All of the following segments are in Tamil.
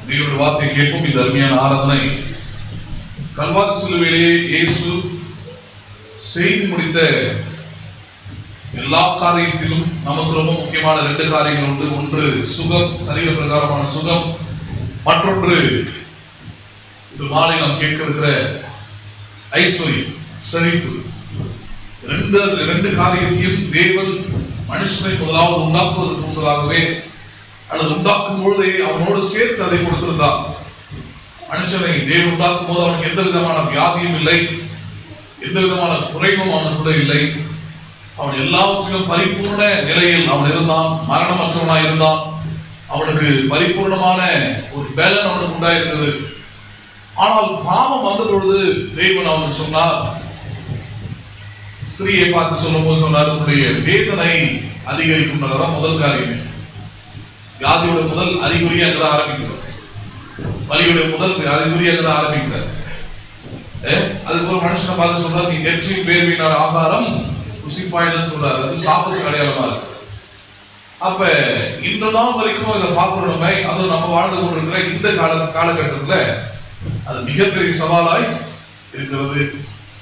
தேவனுடைய வார்த்தை கேட்கும் இந்த அருமையான ஆராதனை கல்வாரி சிலுவையிலே இயேசு செய்து முடித்த எல்லா காரியத்திலும் நமக்கு ரொம்ப முக்கியமான 2 காரியங்கள் உண்டு. ஒன்று சுகம், சரீர பிரகாரமான சுகம். மற்றொன்று இந்த மாலை நாம் கேட்க இருக்கிற ஐஸ்வர்யம், செழிப்பு. ரெண்டு காரியத்தையும் தேவன் மனுஷனை முதலாவது உண்டாக்குவதற்கு முன்பதாகவே அல்லது உண்டாக்கும் பொழுதே அவனோடு சேர்த்து அதை கொடுத்திருந்தான். மனுஷனை தேவன் உண்டாக்கும் போது அவனுக்கு எந்த விதமான வியாதியும் இல்லை, எந்த விதமான குறைவும் அவனுக்குள்ள இல்லை. அவன் எல்லாவற்றிலும் பரிபூர்ண நிலையில் அவன் இருந்தான், மரணமற்றவனாய் இருந்தான். அவனுக்கு பரிபூர்ணமான ஒரு பலன் அவனுக்கு உண்டாயிருந்தது. ஆனால் பாவம் வந்த பொழுது தேவன் அவனுக்கு சொன்னார், ஸ்திரீயை பார்த்து சொல்லும் போது சொன்னார், உன்னுடைய வேதனை அதிகரிக்கும். முதல் காரியம், வியாதியோட முதல் அறிகுறி அங்கதான் ஆரம்பிக்கிறது. வலியுடைய முதல் அறிகுறி அங்கதான் ஆரம்பிக்கிறது. அதுக்கு ஒரு மனுஷனை பார்த்து சொல்றாரு, நீ நெற்றியின் வேர்வையினால் ஆகாரம் ருசிப்பாயின்னு சொல்றாரு. அது சாப்பிட்டு அடையாளமா இருக்கு. அப்ப இந்த நாள் வரைக்கும் இதை பார்க்கணுமே, அதுவும் நம்ம வாழ்ந்து கொண்டிருக்கிற இந்த காலகட்டத்துல அது மிகப்பெரிய சவாலாய் இருக்கிறது.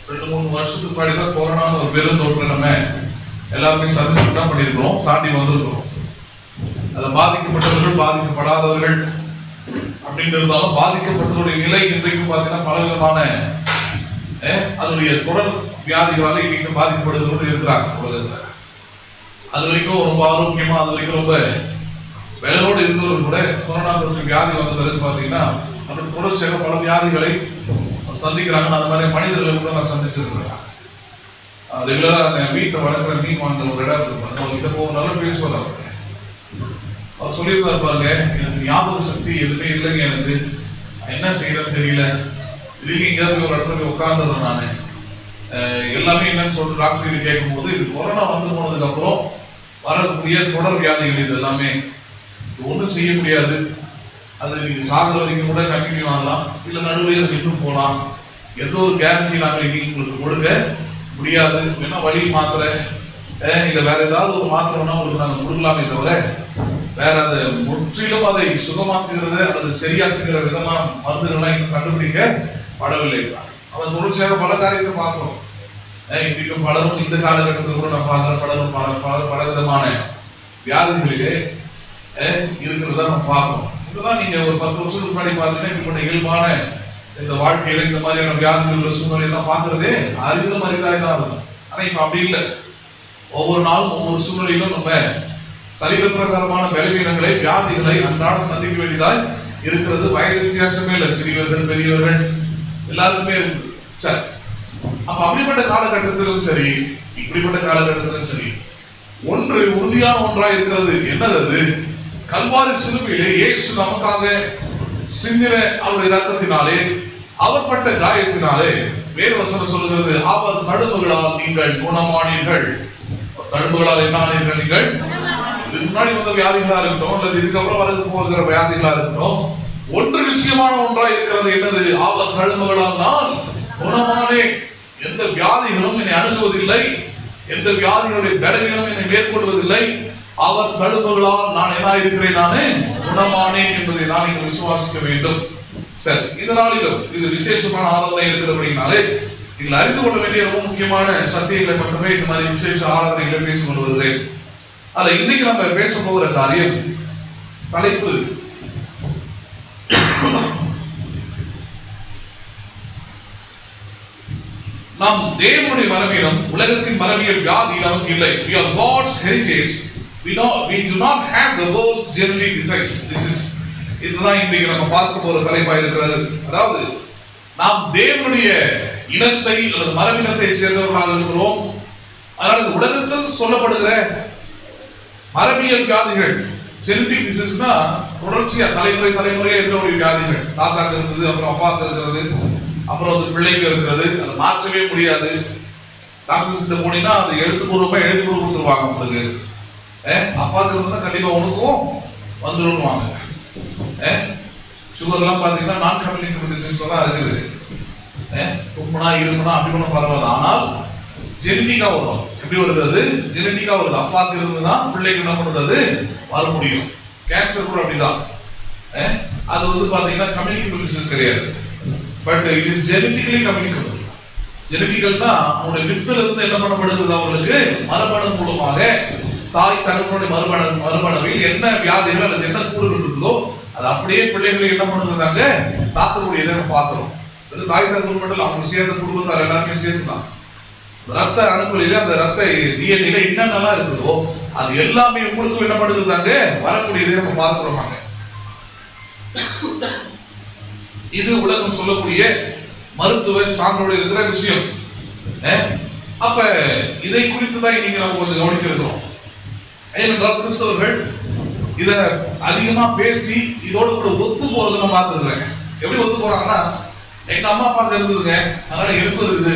2-3 வருஷத்துக்கு முன்னாடி தான் கொரோனான்னு ஒரு பெருந்தொற்று நம்ம எல்லாருமே சந்திச்சு தான் பண்ணியிருக்கிறோம், தாண்டி வந்திருக்கிறோம். அதை பாதிக்கப்பட்டவர்கள் பாதிக்கப்படாதவர்கள் அப்படின்னு இருந்தாலும் பாதிக்கப்பட்டவருடைய நிலை இன்றைக்கு பார்த்தீங்கன்னா பலவிதமான அதனுடைய தொடர் வியாதிகளால் இன்னைக்கு பாதிக்கப்படுவதோடு இருக்கிறாங்க உலகத்தில். அது வரைக்கும் ரொம்ப ஆரோக்கியமா, அது வரைக்கும் ரொம்ப வேலோடு இருந்தவர்கள் கூட கொரோனா தொற்று வியாதி வந்த பிறகு பார்த்தீங்கன்னா அப்படி தொடர்ச்சியாக பல வியாதிகளை சந்திக்கிறாங்க. அந்த மாதிரி மனிதர்களை கூட நான் சந்திச்சிருக்கிறேன். ரெகுலரா வீட்டில் வளர்க்குற மீன் வாங்க ஒரு இடம் இருப்பாங்க, அவர்கிட்ட போகனாலும் பேசுவார். அவர் சொல்லியிருந்தா இருப்பாங்க, எனக்கு ஞாபக சக்தி எதுவுமே இல்லைங்க, எனக்கு என்ன செய்யறேன்னு தெரியல, திடீர்னு எங்கேயாவது ஒரு இடத்துல போய் உட்காந்துடுறேன். நான் எல்லாமே என்னன்னு சொல்லிட்டு டாக்டர் கேட்கும் போது, இது கொரோனா வந்து போனதுக்கு அப்புறம் வரக்கூடிய தொடர் வியாதிகள் இது எல்லாமே ஒன்றும் செய்ய முடியாது. அது நீங்க சாகிற வரைக்கும் கூட கண்டினியூ ஆகலாம், இல்லை நடுவில் நின்று போகலாம். எந்த ஒரு கேரண்டி நாங்கள் உங்களுக்கு கொடுக்க முடியாது. என்ன வழி மாத்திரை இல்லை வேற ஏதாவது ஒரு மாத்திரை வேணா உங்களுக்கு நாங்கள் கொடுக்கலாமே தவிர வேற அதை முற்றிலும் அதை சுகமாக்குகிறது அல்லது சரியாக்குகிற விதமான மருந்துகள்லாம் இன்னும் கண்டுபிடிக்கப்படவில்லை. அதன் தொடர்ச்சியாக பல காரியத்தை பார்க்கிறோம். இன்றைக்கும் பலரும் இந்த காலகட்டத்தில் கூட நான் பார்க்கிறேன், பலரும் பல விதமான வியாதிகளிலே இருக்கிறதா நம்ம பார்க்கிறோம். இதெல்லாம் நீங்க ஒரு 10 வருஷத்துக்கு முன்னாடி பார்த்தீங்கன்னா இப்படி இயல்பான இந்த வாழ்க்கையில இந்த மாதிரியான வியாதிகள் சூழ்நிலை எல்லாம் பார்க்கறதே அரிதம் அரிதாய் தான் இருக்கும். ஆனா இப்ப அப்படி இல்லை. ஒவ்வொரு நாளும் ஒவ்வொரு சூழ்நிலையிலும் நம்ம சரீர பிரகாரமான பலவீனங்களை, வியாதிகளை அன்றாடம் சந்திக்க வேண்டியதாய் இருக்கிறது. வயது வித்தியாசமே இல்லை, சிறியவர்கள் பெரியவர்கள் எல்லாருக்குமே இருக்கு. சரி, அப்ப அப்படிப்பட்ட காலகட்டத்திலும் சரி, இப்படிப்பட்ட காலகட்டத்திலும் சரி, ஒன்று உறுதியான ஒன்றாய் இருக்கிறது. என்னது அது? கல்வாரி சிலுவையிலே இயேசு நமக்காக சிந்தின அவருடைய ரத்தத்தினாலே, அவர் பட்ட காயத்தினாலே வேதவசனம் சொல்லுகிறது, அவர் தழும்புகளால் நீங்கள் குணமானீர்கள். தழும்புகளால் என்ன ஆனீர்கள்? நீங்கள் இதுக்கு முன்னாடி வந்த வியாதிகளா இருக்கட்டும் அல்லது இதுக்கப்புறம் வரது போகிற வியாதிகளா இருக்கட்டும், ஒன்று நிச்சயமான ஒன்றாய் இருக்கிறது. என்னது? அவர் தழும்புகளால் நான் குணமானே. எந்த வியாதிகளும் என்னை அணுகுவதில்லை, எந்த வியாதிகளுடைய பலவீனம் என்னை மேற்கொள்வதில்லை. அவர் தழும்புகளால் நான் என்ன இருக்கிறேன்? நானே குணமானேன் என்பதை நான் இங்கு விசுவாசிக்க வேண்டும். சரி, இதனாலும் இது விசேஷமான ஆராதனை இருக்கிறபடினாலே நீங்கள் அறிந்து கொள்ள வேண்டிய ரொம்ப முக்கியமான சத்தியங்களை மட்டுமே இந்த மாதிரி விசேஷ ஆராதனைகளை பேசிக் கொண்டு வருகிறேன். அதை இன்னைக்கு நம்ம பேச போகிற காரியம், தலைப்பு நாம் தேவனுடைய மரபினம், உலகத்தின் மரபியல் வியாதி நமக்கு இல்லை. We are God's heritage. We do not have the world's genetic disease. இதுதான் இன்றைக்கு நம்ம பார்க்க போற தலைப்பா இருக்கிறது. அதாவது நாம் தேவனுடைய இனத்தை அல்லது மரபினத்தை சேர்ந்தவர்களாக இருக்கிறோம். அதனால உலகத்தில் சொல்லப்படுகிற மரபியல் வியாதிகள், ஜெனடிக் டிசீஸ்னா தொடர்ச்சியா தலைமுறையா இருக்கக்கூடிய வியாதிகள். தாத்தாக்கு இருந்தது, அப்புறம் அப்பாவுக்கு இருக்கிறது, அப்புறம் வந்து பிள்ளைக்கு இருக்கிறது. அதை மாற்றவே முடியாது. டாக்டர் கிட்ட போனீங்கன்னா அது எழுத்துப்பூர்வமா எழுதி கொடுத்துருவாங்க. உங்களுக்கு அப்பாவுக்கு இருந்ததுன்னா கண்டிப்பா உனக்கும் வந்துருவாங்க. சுகர்லாம் பாத்தீங்கன்னா நான் கம்யூனிகேட்டிவ் டிசீஸ்ல தான் இருக்குது. தும்முனா இருமுனா அப்படி ஒன்றும் பரவாயில்ல. ஆனால் ஜெனடிக்கா வரும். எப்படி வருது? ஜெனடிக்கா வருது. அப்பாவுக்கு இருந்ததுதான் பிள்ளைக்கு என்ன பண்ணுறது? வர முடியும். கேன்சர் கூட அப்படிதான். அது வந்து பாத்தீங்கன்னா கம்யூனிகபிள் டிசீஸ் கிடையாது. But it is genetically communicable. ஜெனட்டிக்கல்னா அவங்களுடைய வித்துல இருந்து என்ன பண்ணப்படுகிறது, அவங்களுக்கு மரபணு மூலமாக தாய் தகப்பனுடைய மரபணுவில் என்ன வியாதிகள் அல்லது என்ன கூறுகள் இருக்குதோ அது அப்படியே பிள்ளைகளுக்கு என்ன பண்ணுறாங்க தாக்கக்கூடியதை பார்க்கிறோம். அது தாய் தகப்பன் மட்டும் அவங்க சேர்ந்த குடும்பத்தார் எல்லாருமே சேர்த்துதான் ரத்த அணுக்களில அந்த ரத்த டிஎன்ஏல என்னென்னலாம் இருக்குதோ அது எல்லாமே உங்களுக்கு என்ன பண்ணுறாங்க வரக்கூடியதை நம்ம பார்க்கிறோம். இது உலகம் சொல்லக்கூடிய மருத்துவ சான்றோடு இருக்கிற விஷயம். அப்ப இதை குறித்து தான் நீங்க நம்ம கொஞ்சம் கவனிக்க இருக்கிறோம். ஏனென்றால் கிறிஸ்தவர்கள் இத அதிகமா பேசி இதோட கூட ஒத்து போறது நான் பார்த்துருக்கேன். எப்படி ஒத்து போறாங்கன்னா, எங்க அம்மா அப்பாவுக்கு இருந்ததுங்க, அதனால எனக்கு இருக்குது.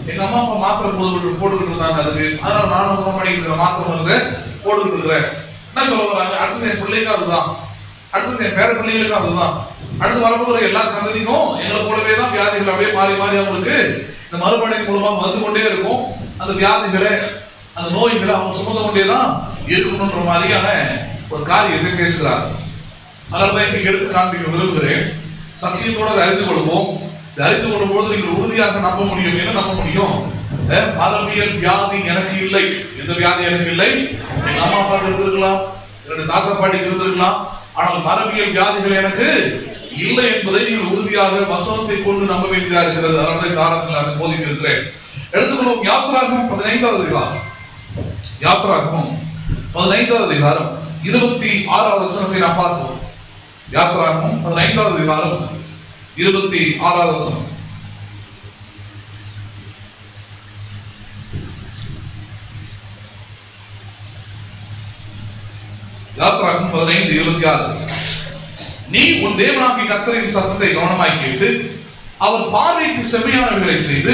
எங்க அம்மா அப்பா மாத்திரை போட்டுக்கிட்டு இருந்தாங்க, அதுக்கு அதனால நானும் பண்ணிக்கிட்டு மாத்திரை வந்து போட்டுக்கிட்டு இருக்கிறேன். என்ன சொல்ல வராங்க, அடுத்தது என் பிள்ளைக்கும் அதுதான், அடுத்தது என் பேர பிள்ளைகளுக்கும் அதுதான், அடுத்து வரப்போகிற எல்லா சந்ததிக்கும் எங்களை போலவே தான் வியாதிகள் அப்படியே மாறி மாறி அவங்களுக்கு இந்த மறுபணி மூலமா வந்து கொண்டே இருக்கும். அந்த வியாதிகளை அந்த நோய்களை அவங்க சுமந்து கொண்டேதான் இருக்கணும்ன்ற மாதிரியான ஒரு காரியத்தை பேசுகிறார். அதனால்தான் இன்னைக்கு எடுத்து காண்பிக்க விரும்புகிறேன். சத்தியத்தோடு அதை அறிந்து கொள்வோம். இதை அறிந்து கொள்ளும் போது நீங்கள் உறுதியாக நம்ப முடியும். என்ன நம்ப முடியும்? மரபியல் வியாதி எனக்கு இல்லை. எந்த வியாதி எனக்கு இல்லை? எங்க அம்மா அப்பா இருந்திருக்கலாம், என்னுடைய தாத்தா பாட்டி இருந்திருக்கலாம், ஆனால் மரபியல் வியாதிகள் எனக்கு இல்லை என்பதை நீங்கள் உறுதியாக வசனத்தை கொண்டு நம்ப வேண்டியதாக இருக்கிறது. அதனால காரணங்கள் அதை போதிக்க இருக்கிறேன். எடுத்துக்கொள்வோம். யாத்திராகமம் 15வது அதிகாரம். யாத்திராகமம் 15வது அதிகாரம் 26வது வசனத்தை நாம் பார்ப்போம். யாத்திராகமம் 15வது அதிகாரம் 26வது வசனம். யாத்திராகமம் 15:26. நீ உன் தேவனாகிய கர்த்தரின் சத்தத்தை கவனமாய் கேட்டு அவர் பார்வைக்கு செம்மையானவைகளை செய்து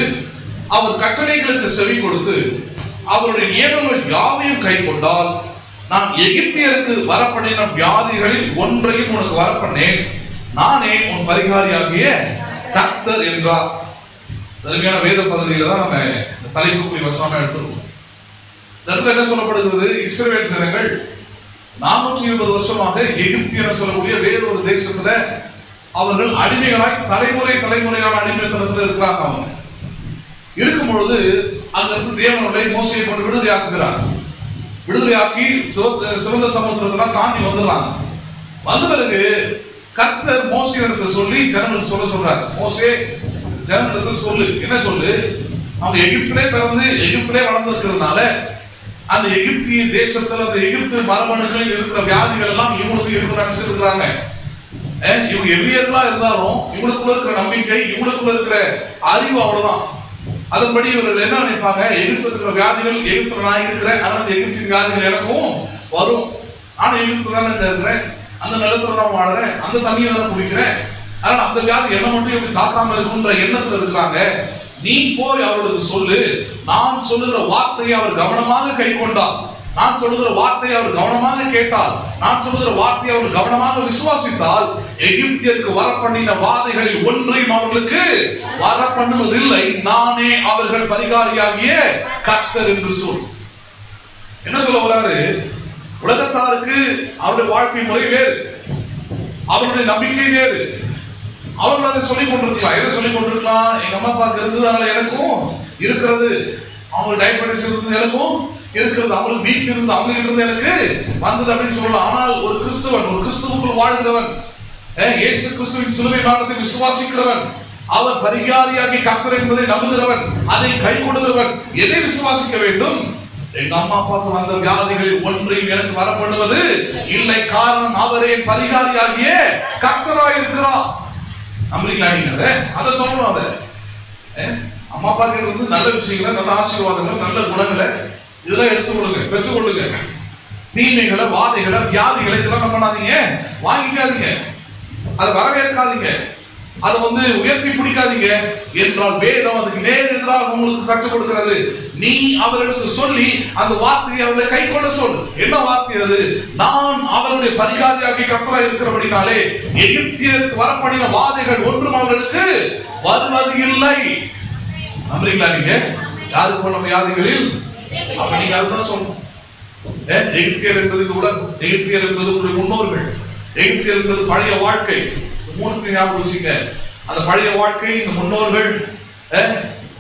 அவர் கட்டளைகளுக்கு செவி கொடுத்து அவருடைய நியமங்கள் யாவையும் கை கொண்டால் நான் எகிப்தியருக்கு வரப்பண்ணின வியாதிகளில் ஒன்றையும் உனக்கு வரப்பண்ணேன், நானே உன் பரிகாரியாகிய கர்த்தர் என்றார். தனிமையான வேத பகுதியில தான் நம்ம இந்த தலைப்புக்குரிய வசனமா எடுத்துருக்கோம். இந்த இடத்துல என்ன சொல்லப்படுகிறது? இஸ்ரவேல் ஜனங்கள் 420 வருஷமாக எகிப்து என சொல்லக்கூடிய வேறொரு தேசத்துல அவர்கள் அடிமைகளாய் தலைமுறையான அடிமைத்தனத்தில் இருக்கிறாங்க. அவங்க இருக்கும் பொழுது அங்கிருந்து தேவனுடைய மோசையை கொண்டு விடுதலையாக்குகிறார். விடுதலையாக்கி சிவந்த சமுத்திரத்தெல்லாம் தாண்டி வந்துடுறாங்க. வந்த பிறகு கர்த்தர் மோசேயிடத்தை சொல்லி ஜனங்களுக்கு சொல்றார். மோசே ஜனங்களுக்கு சொல்லு, என்ன சொல்லு, அவங்க எகிப்திலே பிறந்து எகிப்திலே வளர்ந்திருக்கிறதுனால அந்த எகிப்திய தேசத்துல அந்த எகிப்து மரபணுக்களில் இருக்கிற வியாதிகள் எல்லாம் இவங்களுக்கு இருக்கிறாங்க. இவங்க எவ்வியர்களா இருந்தாலும் இவங்களுக்குள்ள இருக்கிற நம்பிக்கை, இவங்களுக்குள்ள இருக்கிற அறிவு அவ்வளவுதான். அதன்படி இவர்கள் என்ன நினைப்பாங்க, எகிப்து இருக்கிற வியாதிகள் எகிப்துல நான் இருக்கிறேன், அதனால எகிப்தின் வியாதிகள் எனக்கும் வரும். நான் எகிப்து தானே இருக்கிறேன், அந்த நிலத்துல நான் வாடுறேன், அந்த தண்ணியை தானே குடிக்கிறேன், அதனால அந்த வியாதி என்ன மட்டும் எப்படி தாக்காம இருக்குன்ற எண்ணத்துல இருக்கிறாங்க. நீ போய் அவர்களுக்கு சொல்லு, நான் சொல்லுகிற வார்த்தையை அவர் கவனமாக கை கொண்டார், நான் சொல்லுகிற வார்த்தையை அவர் கவனமாக கேட்டார், நான் சொல்லுகிற வார்த்தையை அவர் கவனமாக விசுவாசித்தால் எகிப்தியருக்கு வரப்பண்ணின வாதைகளில் ஒன்றையும் அவர்களுக்கு வரப்பண்ணுவதில்லை, நானே அவர்கள் பரிகாரியாகிய கர்த்தர் என்று சொல். என்ன சொல்ல வராரு? உலகத்தாருக்கு அவருடைய வாழ்க்கை முறை வேறு, அவருடைய நம்பிக்கை வேறு. அவர்கள் அதை சொல்லிக் கொண்டிருக்கலாம். எதை சொல்லிக் கொண்டிருக்கலாம்? எங்க அம்மா அப்பாவுக்கு இருந்தது எனக்கும் இருக்கிறது, அவங்களுக்கு டயபெட்டிஸ் இருந்தது எனக்கும் இருக்கிறது, அவங்களுக்கு வீக் இருந்தது அவங்க இருந்து எனக்கு வந்தது அப்படின்னு சொல்லலாம். ஆனால் ஒரு கிறிஸ்தவன், ஒரு கிறிஸ்துவுக்குள் வாழ்கிறவன், இயேசு கிறிஸ்துவின் சிலுவை மரணத்தை விசுவாசிக்கிறவன், அவர் பரிகாரியாகி கர்த்தர் என்பதை நம்புகிறவன், அதை கை கொடுக்கிறவன், எதை விசுவாசிக்க வேண்டும்? எங்க அம்மா அப்பாவுக்கு வந்த வியாதிகளில் ஒன்றையும் எனக்கு வரப்படுவது இல்லை, காரணம் அவரே பரிகாரியாகிய கர்த்தராய் இருக்கிறார். நம்புறீங்களா நீங்க? அதை சொல்லணும். அதை அம்மா அப்பா கிட்ட இருந்து நல்ல விஷயங்களை, நல்ல ஆசீர்வாதங்கள், நல்ல குணங்களை இதெல்லாம் எடுத்துக்கொள்ளுங்க, பெற்றுக்கொள்ளுங்க. தீமைகளை, வாதைகளை, வியாதிகளை இதெல்லாம் என்ன பண்ணாதீங்க, வாங்கிக்காதீங்க, அதை வரவேற்காதீங்க, அதை உயர்த்தி பிடிக்காதீங்க என்றால் வேதம் அதுக்கு நேர் எதிராக உங்களுக்கு கற்றுக் கொடுக்கிறது. நீ அவர்களுக்கு சொல்லி அந்த வார்த்தையை அவர்களை கை கொள்ள சொல். என்ன வார்த்தை அது? நான் அவருடைய பரிகாரியாகி கர்த்தராய் இருக்கிறபடினாலே எகிப்தியருக்கு வரப்படின வாதைகள் ஒன்றும் அவர்களுக்கு வருவது இல்லை. நம்புறீங்களா நீங்க? யாருக்கு போன வியாதிகளில்? அப்ப நீங்க அதுதான் சொல்லணும். எகிப்தியர் என்பது உலகம், எகிப்தியர் என்பது உங்களுடைய முன்னோர்கள், எகிப்தில் இருந்தது பழைய வாழ்க்கை. மூணுக்கு ஞாபகம் வச்சுங்க. அந்த பழைய வாழ்க்கை, இந்த முன்னோர்கள்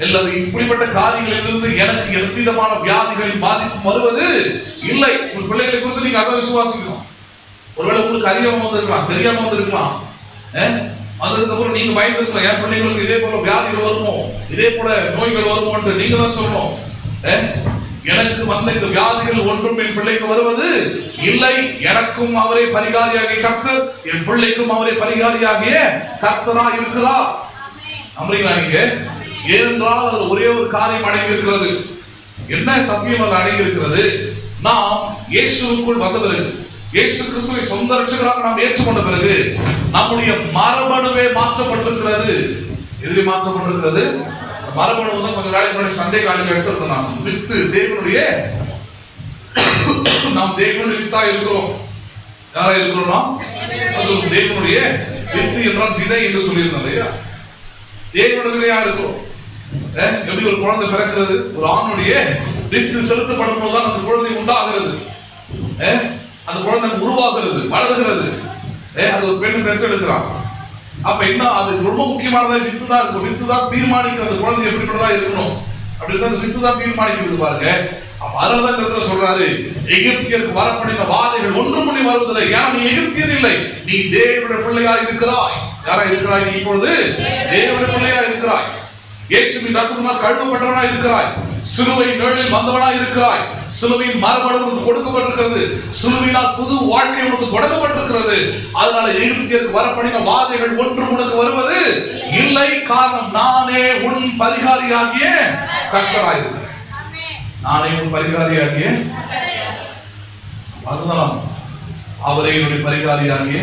அல்லது இப்படிப்பட்ட காரியங்களிலிருந்து எனக்கு எவ்விதமான வியாதிகளின் பாதிப்பு வருவது இல்லை. உங்கள் பிள்ளைகளை குறித்து நீங்க அதை விசுவாசிக்கணும். ஒருவேளை உங்களுக்கு அறியாம வந்திருக்கலாம், தெரியாம வந்திருக்கலாம். அதுக்கப்புறம் நீங்க பயந்துருக்கலாம், என் பிள்ளைங்களுக்கு இதே போல வியாதிகள் வருமோ, இதே போல நோய்கள் வருமோ என்று நீங்க தான் சொல்லணும். எனக்கு வந்த இந்த வியாதிகள் ஒன்றும் என் பிள்ளைக்கு வருவது இல்லை. எனக்கும் அவரே பரிகாரியாகிய கர்த்தர், என் பிள்ளைக்கும் அவரே பரிகாரியாகிய கர்த்தரா இருக்கிறார். நம்புறீங்களா நீங்க? ஏனென்றால் அது ஒரே ஒரு காரியம் அடங்கி இருக்கிறது. என்ன சத்தியம் அது அடங்கி இருக்கிறது? நாம் இயேசுவுக்குள் வந்த பிறகு, இயேசு கிறிஸ்துவை சொந்த ரட்சகராக நாம் ஏற்றுக்கொண்ட பிறகு நம்முடைய மரபணுவே மாற்றப்பட்டிருக்கிறது. எதிரே மாற்றப்பட்டிருக்கிறது. மரபணு தான் கொஞ்சம் நாளைக்கு முன்னாடி சண்டே காலையில் எடுத்திருந்தோம். வித்து தேவனுடைய, நாம் தேவனுடைய வித்தா இருக்கிறோம். யாரா இருக்கிறோம்? தேவனுடைய வித்து என்றால் விதை என்று சொல்லியிருந்தோம் இல்லையா? தேவனுடைய விதையா இருக்கிறோம். எப்படி ஒரு குழந்தை பிறக்கிறது, ஒரு ஆணுடைய வித்து செலுத்தப்படும் போதுதான் அந்த குழந்தை உண்டாகிறது. அந்த குழந்தை உருவாகிறது, வளர்கிறது. அது ஒரு பெண் பெற்றெடுக்கிறான். அப்ப என்ன, அது ரொம்ப முக்கியமானதா வித்து தான் இருக்கும். வித்து தான் தீர்மானிக்கிறது அந்த குழந்தை எப்படிப்பட்டதா இருக்கணும். அப்படிதான் அந்த வித்து தான் தீர்மானிக்கிறது பாருங்க. அப்ப அதனாலதான் சொல்றாரு, எகிப்தியருக்கு வரப்படின வாதைகள் ஒன்றும் பண்ணி வருவதில்லை. ஏன்னா நீ எகிப்தியர் இல்லை, நீ தேவனுடைய பிள்ளையா இருக்கிறாய். யாரா இருக்கிறாய்? நீ இப்பொழுது தேவனுடைய பிள்ளையா இருக்கிறாய். இயேசுவின் ரத்தத்தினால் கழுவப்பட்டவனா இருக்கிறாய். சிலுவை நிழலில் வந்தவனா இருக்கிறாய். சிலுவையின் மரபணு உனக்கு கொடுக்கப்பட்டிருக்கிறது. சிலுவையினால் புது வாழ்க்கை உனக்கு தொடங்கப்பட்டிருக்கிறது. அதனால எகிப்தியருக்கு வரப்படின வாதைகள் ஒன்றும் உனக்கு வருவது இல்லை. காரணம், நானே உன் பரிகாரியாகிய கர்த்தராய் இருக்கிறேன். நானே உன் பரிகாரியாகிய, அதுதான் அவரே என்னுடைய பரிகாரியாகிய.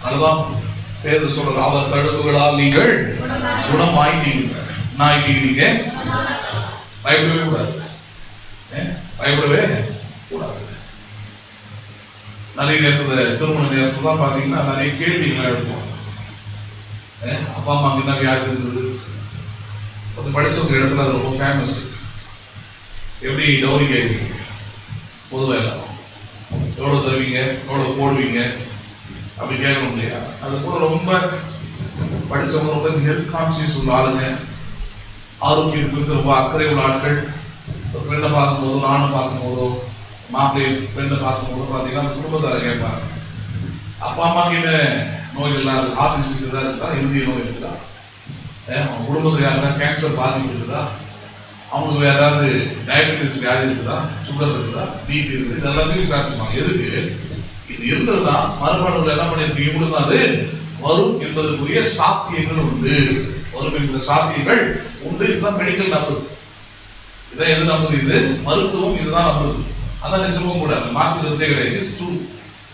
அதுதான் பேர் சொல்றது, அவர் தடுப்புகளால் நீங்கள் குணமாயிட்டீங்க. நாயிட்டீங்க. பயப்படவே கூடாது. பயப்படவே கூடாது. நிறைய நேரத்தில் திருமண நேரத்தில் தான் பார்த்தீங்கன்னா நிறைய கேள்விகள் எடுப்போம். அப்பா அம்மாக்கு என்ன வியாதி இருந்தது, கொஞ்சம் படிச்சவங்க இடத்துல அது ரொம்ப ஃபேமஸ். எப்படி டவுரி கேட்குறீங்க, பொதுவாக எவ்வளோ தருவீங்க, எவ்வளோ போடுவீங்க அப்படி கேட்கணும் இல்லையா? அது கூட ரொம்ப படித்தவங்க, ரொம்ப ஹெல்த் கான்சியஸ் உள்ள ஆளுங்க, ஆரோக்கியம் குறித்து ரொம்ப அக்கறை உள்ள ஆட்கள், பெண்ணை பார்க்கும்போதோ, நானும் பார்க்கும்போதோ, மாப்பிள்ளை பெண்ணை பார்க்கும்போதோ பார்த்தீங்கன்னா அந்த குடும்பத்தாரை கேட்பாங்க, அப்பா அம்மாவுக்கு என்ன நோய்கள்லாம் இருக்குது, ஹார்ட் டிசீஸ் எதாவது இருக்குதா, இந்திய நோய் இருக்குதா, அவங்க குடும்பத்தில் யாருன்னா கேன்சர் பாதிப்பு இருக்குதா, அவங்களுக்கு வேற ஏதாவது டயபெட்டிஸ் வியாதி இருக்குதா, சுகர் இருக்குதா, பிபி இருக்குது, இதெல்லாத்தையும் விசாரிச்சுப்பாங்க. எதுக்கு? இது இருந்ததுதான் மரபணுகள் என்ன பண்ணிருக்கீங்க, உங்களுக்கு அது வரும் என்பதற்குரிய சாத்தியங்கள் உண்டு. வரும் என்கிற சாத்தியங்கள் உண்டு. இதுதான் மெடிக்கல் நம்புது. இதான் எது நம்புது? இது மருத்துவம் இதுதான் நம்புது. அதான் நிஜமும் கூட மாற்றுறதே கிடையாது. It's true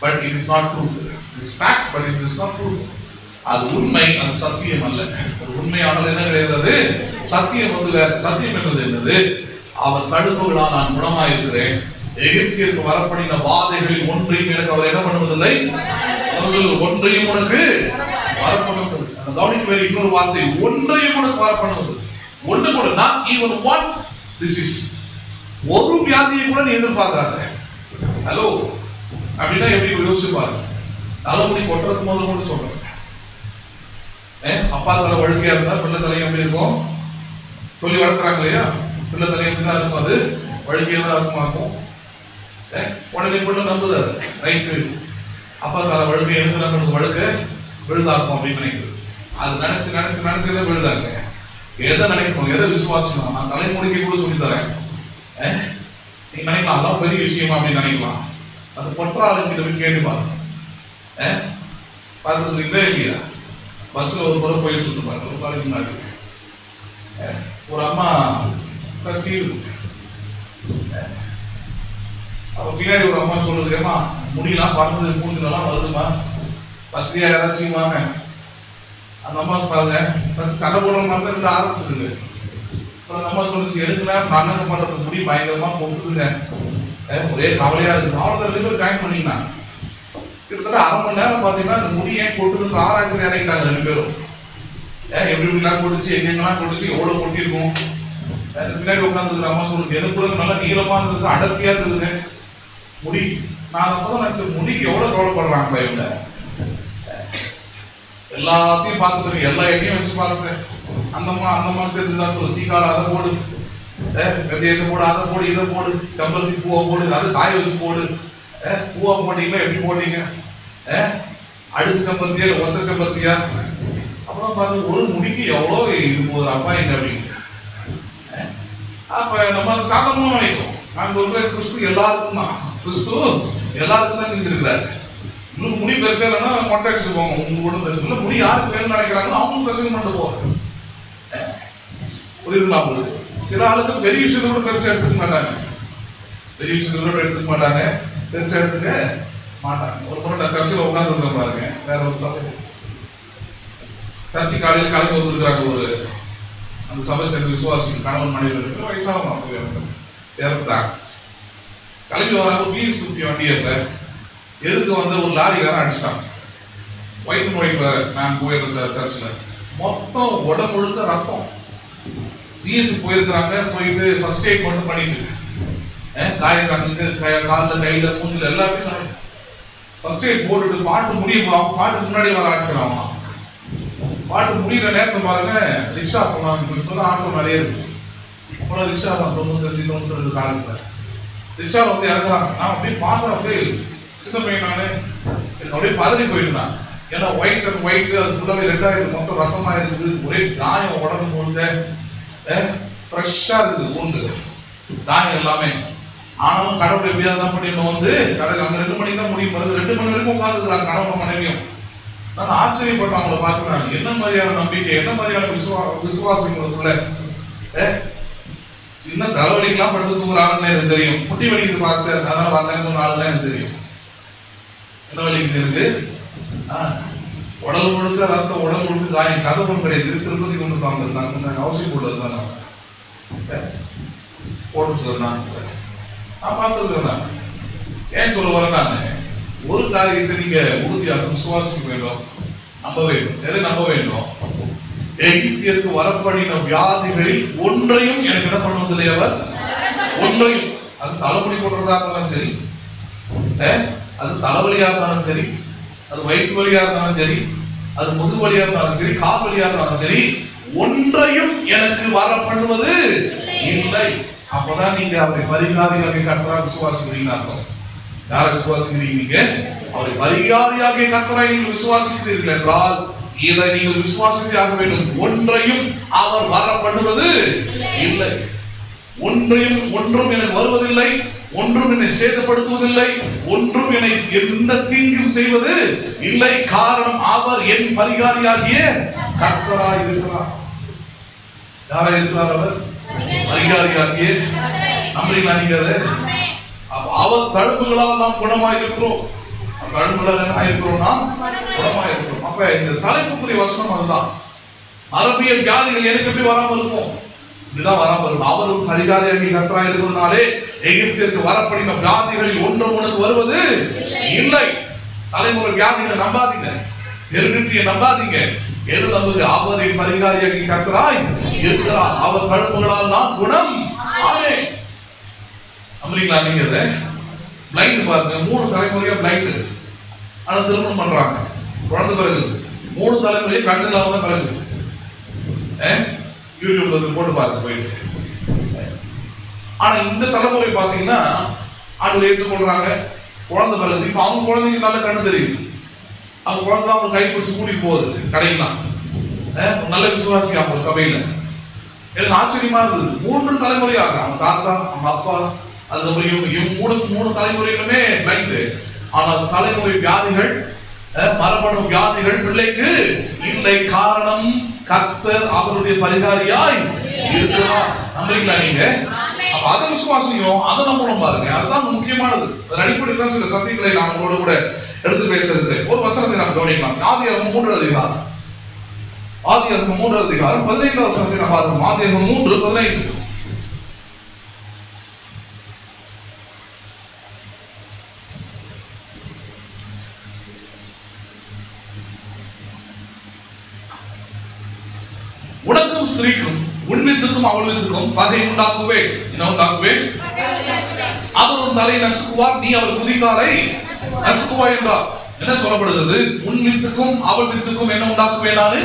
but it is not truth. It's fact but it is not truth. அது உண்மை, அது சத்தியம் அல்ல. அது உண்மையானது என்ன கிடையாது, அது சத்தியம் வந்து வேற. சத்தியம் என்பது என்னது? அவர் தடுப்புகளால் நான் குணமாயிருக்கிறேன். எகிப்திற்கு வரப்படின வாதைகளில் ஒன்றையும் எனக்கு அவர் என்ன பண்ணுவதில்லை, ஒன்றையும் உனக்கு வரப்பண்ணுவது. அந்த கவனிக்க வேண்டிய இன்னொரு வார்த்தை, ஒன்றையும் உனக்கு வரப்பண்ணுவது. ஒன்று கூட not even one disease. ஒரு வியாதியை கூட நீ எதிர்பார்க்காத. ஹலோ அப்படின்னா எப்படி யோசிச்சு பாருங்க. தலைமுடி கொட்டுறதுக்கு முதல் கூட சொல்றேன். அப்பா தலை வழுக்கையா இருந்தா பிள்ளை தலையும் எப்படி இருக்கும் சொல்லி வளர்க்குறாங்க இல்லையா? பிள்ளை தலையும் எப்படிதான் இருக்கும், அது வழுக்கையா தான் இருக்குமாக்கும். உடனே பொண்ணு நம்புதாரு, ரைட்டு அப்பா தலை வழுக்கை எதுக்கு நம்புறது, வழுக்க விழுதாக்கும் அப்படின்னு நினைக்கிறது. அது நினைச்சு நினைச்சு நினைச்சதே விழுதாங்க. எதை நினைக்கணும், எதை விசுவாசம்? நான் தலைமுடிக்க கூட சொல்லி தரேன். நீங்க நினைக்கலாம் அதான் பெரிய விஷயமா அப்படின்னு நினைக்கலாம். அது பொற்றாளுங்கிட்ட போய் கேட்டு பாருங்க. பார்த்துருக்கீங்களா இல்லையா? பஸ்ல ஒரு முறை போயிட்டு இருப்பாங்க, ஒரு காலைக்கு முன்னாடி ஒரு அம்மா கசீவு. அப்ப பின்னாடி ஒரு அம்மா சொல்லுது, ஏமா முடியலாம் பறந்து மூஞ்சிலாம் வருதுமா, பஸ்லியா யாராச்சும் வாங்க. அந்த அம்மா பாருங்க சண்டை போடுற மாதிரி தான் இருந்து ஆரம்பிச்சிருங்க. அப்புறம் அந்த அம்மா சொல்லிச்சு, எடுக்கல நான் என்ன பண்றது, முடி பயங்கரமா போட்டுருங்க, ஒரே கவலையா இருக்கு. அவ்வளோ 2 பேர் ஜாயின் பண்ணிக்கலாம். கிட்டத்தட்ட அரை மணி நேரம் பார்த்தீங்கன்னா இந்த முடி ஏன் கொட்டுதுன்ற ஆராய்ச்சி இறங்கிட்டாங்க 2 பேரும். எப்படி இப்படிலாம் கொட்டுச்சு, எங்கெங்கெல்லாம் கொட்டுச்சு, எவ்வளோ கொட்டிருக்கும். பின்னாடி உட்காந்துருக்குற அம்மா சொல்லுது, எனக்கு கூட நல்லா நீளமா இருந்தது, அடர்த்தியா இருந்ததுங்க முடி. நான் அப்பதான் நினைச்ச முடிக்கு எவ்வளவு கவலைப்படுறாங்க இவங்க. எல்லாத்தையும் பார்த்துட்டு எல்லா எண்ணையும் வச்சு பார்த்துட்டேன். அந்த தெரிஞ்சுதான் சொல்லு, சீக்கால அதை போடு, வெந்தயத்தை போடு, அதை போடு, இதை போடு, செம்பருத்தி பூவை போடு, அது காய வச்சு போடு. பூவா போட்டீங்களா எப்படி போட்டீங்க? அடுக்கு செம்பருத்தியா இல்லை ஒத்த செம்பருத்தியா? அப்புறம் பார்த்து ஒரு முடிக்கு எவ்வளோ இது போகுது அப்பா எங்க அப்படின்னு. அப்ப நம்ம அதை சாதாரணமா நினைக்கிறோம். நான் சொல்றேன் கிறிஸ்து எல்லாருக்கும் தான், கிறிஸ்து எல்லாருக்கும் தான் செஞ்சிருக்கிறாரு. உங்களுக்கு முடி பெருசா இல்லைன்னா மொட்டை அடிச்சு போங்க, உங்களுக்கு கூட பெருசு இல்லை. முடி யாருக்கு வேணும்னு நினைக்கிறாங்களோ அவங்களும் பிரச்சனை பண்ணிட்டு போவாங்க. புரியுதுங்களா உங்களுக்கு? சில ஆளுக்கு பெரிய விஷயத்தை கூட பெருசா எடுத்துக்க மாட்டாங்க, பெரிய விஷயத்தை கூட எடுத்துக்க மாட்டாங்க, பெருசா எடுத்துக்க மாட்டாங்க. ஒரு முறை நான் சர்ச்சில் உட்காந்துருக்கேன் பாருங்க, வேற ஒரு சபை சர்ச்சை காலையில் கலந்து வந்துருக்கிறாங்க. ஒரு அந்த சபை சேர்ந்த விசுவாசிகள் கணவன் மனைவி இருக்கிற வயசானவங்க இறந்துட்டாங்க. கிளம்பி வராங்க, வீல் சுற்றி வண்டியப்ப எதுக்கு வந்து ஒரு லாரிக்காரன் அடிச்சிட்டாங்க. ஒயிட் வேற. நான் போயிருந்த சர்ச்சில் மொத்தம் உடம்பு முழுக்க ரத்தம். ஜிஹெச் போயிருக்கிறாங்க. போயிட்டு ஃபர்ஸ்ட் எய்ட் மட்டும் பண்ணிட்டு காயத்தாங்க காலில் கையில் மூஞ்சில் எல்லாத்தையும் ஃபர்ஸ்ட் எய்ட் போட்டுட்டு பாட்டு பாட்டுக்கு முன்னாடி வர ஆட்கிறாங்க. பாட்டு முடிகிற நேரத்தை பாருங்க, ரிக்ஷா போனாங்க. இப்போதான் ஆட்டோ நிறைய இருக்கு. அப்போலாம் ரிக்ஷா 95-92 காலத்தில் ரிக்ஷா வந்து இறங்குறாங்க. நான் அப்படியே பார்க்குறேன், அப்படியே சின்ன பையன் நான் எனக்கு அப்படியே பதறி போயிருந்தான். ஏன்னா ஒயிட் அண்ட் ஒயிட் அது ஃபுல்லாகவே ரெண்டாயிரம் மொத்தம் ரத்தமாக இருக்குது. ஒரே காயம் உடம்பு முழுக்க ஃப்ரெஷ்ஷாக இருக்குது, ஊந்து காயம் எல்லாமே. ஆனாலும் கடவுள் எப்படியாவது தான் பண்ணி வந்து கடவுள் அங்கே 2 மணிக்கு தான் முடியும். 2 மணி வரைக்கும் உட்காந்துருக்குறாங்க கணவன் மனைவியும். நான் ஆச்சரியப்பட்டேன் அவங்கள பார்க்குறாங்க. என்ன மாதிரியான நம்பிக்கை, என்ன மாதிரியான விசுவாசங்களுக்குள்ள சின்ன தலைவலிக்கெல்லாம் படுத்து தூங்குறாங்கன்னு எனக்கு தெரியும். முட்டி வலிக்குது பாஸ்டர், அதனால வரலன்னு நாளுதான் எனக்கு தெரியும். என்ன வலிக்குது இருக்கு? உடல் முழுக்க ரத்தம், உடல் முழுக்க காயம். கதவும் கிடையாது. திருப்பதி கொண்டு வந்திருந்தாங்க, அவசியம் கொண்டு இருந்தாங்க போட்டு சொல்லிருந்தாங்க. நான் பார்த்துருக்கேன். ஏன் சொல்ல வரேன், நான் ஒரு காரியத்தை நீங்க உறுதியாக விசுவாசிக்க வேண்டும், நம்ப வேண்டும். எதை நம்ப வேண்டும்? எகிப்தியருக்கு வரப்படின வியாதிகளில் ஒன்றையும் எனக்கு என்ன பண்ணுவதில்லை அவர், ஒன்றையும். அது தலைமுடி போடுறதா இருந்தாலும் சரி, அது தலைவலியா இருந்தாலும் சரி, அது வயிற்று வலியா இருந்தாலும் சரி, அது முதுகு வலியா இருந்தாலும் சரி, கால் வலியா இருந்தாலும் சரி, ஒன்றையும் எனக்கு வர பண்ணுவது இல்லை. அப்பதான் நீங்க அவரை பரிகாரியாக கர்த்தராக விசுவாசிக்கிறீங்க அர்த்தம். யாரை விசுவாசிக்கிறீங்க? நீங்க அவரை பரிகாரியாக கர்த்தராக நீங்கள் விசுவாசிக்கிறீர்கள் என்றால் இதை நீங்கள் விசுவாசித்தே ஆக வேண்டும். ஒன்றையும் அவர் வர பண்ணுவது இல்லை. ஒன்றும் எனக்கு வருவதில்லை, ஒன்றும் என்னை சேதப்படுத்துவதில்லை, ஒன்றும் என்னை எந்த தீங்கும் செய்வது இல்லை. காரணம் அவர் என் பரிகாரியாகிய கர்த்தராய் இருக்கிறார். யாரா இருக்கிறார்? அவர் பரிகாரியாகிய. நம்புறீங்களா நீங்க? அவர் தழும்புகளால் நாம் குணமாயிருக்கிறோம். தழும்புகளால் என்ன ஆயிருக்கிறோம்? நாம் குணமாயிருக்கிறோம். அப்ப இந்த தலைப்புக்குரிய வசனம் அதுதான். அரபியல் வியாதிகள் எனக்கு எப்படி வராமல் இருக்கும்? இப்படிதான் வராமல் இருக்கும். அவரும் பரிகாரியாகிய கர்த்தராய் இருக்கிறதுனாலே எகிப்திற்கு வரப்படின வியாதிகளில் ஒன்றும் உனக்கு வருவது இல்லை. தலைமுறை வியாதிகளை நம்பாதீங்க, ஹெரிடிட்டியை நம்பாதீங்க. எது நம்புங்க? அவரின் பரிகாரியாகிய கர்த்தராய் இருக்கிறார். அவர் தழும்புகளால் நாம் குணம். ஆமென். நம்புறீங்களா நீங்க? பிளைண்ட் பாருங்க, 3 தலைமுறையா பிளைண்ட். ஆனா திருமணம் பண்றாங்க, குழந்தை பிறகுது. 3 தலைமுறையா கண்ணு இல்லாம தான் பிறகுது. யூடியூப்ல போட்டு பார்க்க போயிட்டு. ஆனா இந்த தலைமுறை பாத்தீங்கன்னா ஆண்டு ஏற்றுக்கொள்றாங்க, குழந்தை பிறகுது. இப்ப அவங்க குழந்தைங்க நல்ல கண்ணு தெரியுது. அவங்க குழந்தை அவங்க கை பிடிச்சு கூட்டிட்டு போகுது கடைக்கலாம். நல்ல விசுவாசி அவங்க சபையில. எனக்கு ஆச்சரியமா இருந்தது. 3 தலைமுறையாக அவங்க தாத்தா, அவங்க அப்பா, அதுக்கப்புறம் இவங்க 3 தலைமுறைகளுமே பிளைண்ட். ஆனால் தலைமுறை வியாதிகள், மரபணு வியாதிகள் பிள்ளைக்கு இல்லை. காரணம் கர்த்தர் அவருடைய பரிகாரியாய் இருக்கிறார். நம்புறீங்களா நீங்க? அப்ப அதை விசுவாசியும், அதை நம்பணும் பாருங்க. அதுதான் முக்கியமானது. அதன் அடிப்படையில் தான் சில சத்தியங்களை நான் உங்களோட கூட எடுத்து பேசுறேன். ஒரு வசனத்தை நாம் கவனிக்கலாம். ஆதியாகமம் 3 அதிகாரம். ஆதியாகமம் 3 அதிகாரம் 15 வசனத்தை நாம் பார்ப்போம். ஆதியாகமம் 3:15. உனக்கும் ஸ்திரீக்கும் உன் வித்துக்கும் அவள் வித்துக்கும் பகை உண்டாக்குவேன். என்ன உண்டாக்குவேன்? அவர் உன் தலை நசுக்குவார், நீ அவர் குதிகாலை நசுக்குவாய் என்றார். என்ன சொல்லப்படுகிறது? உன் வித்துக்கும் அவள் வித்துக்கும் என்ன உண்டாக்குவேன் நானு.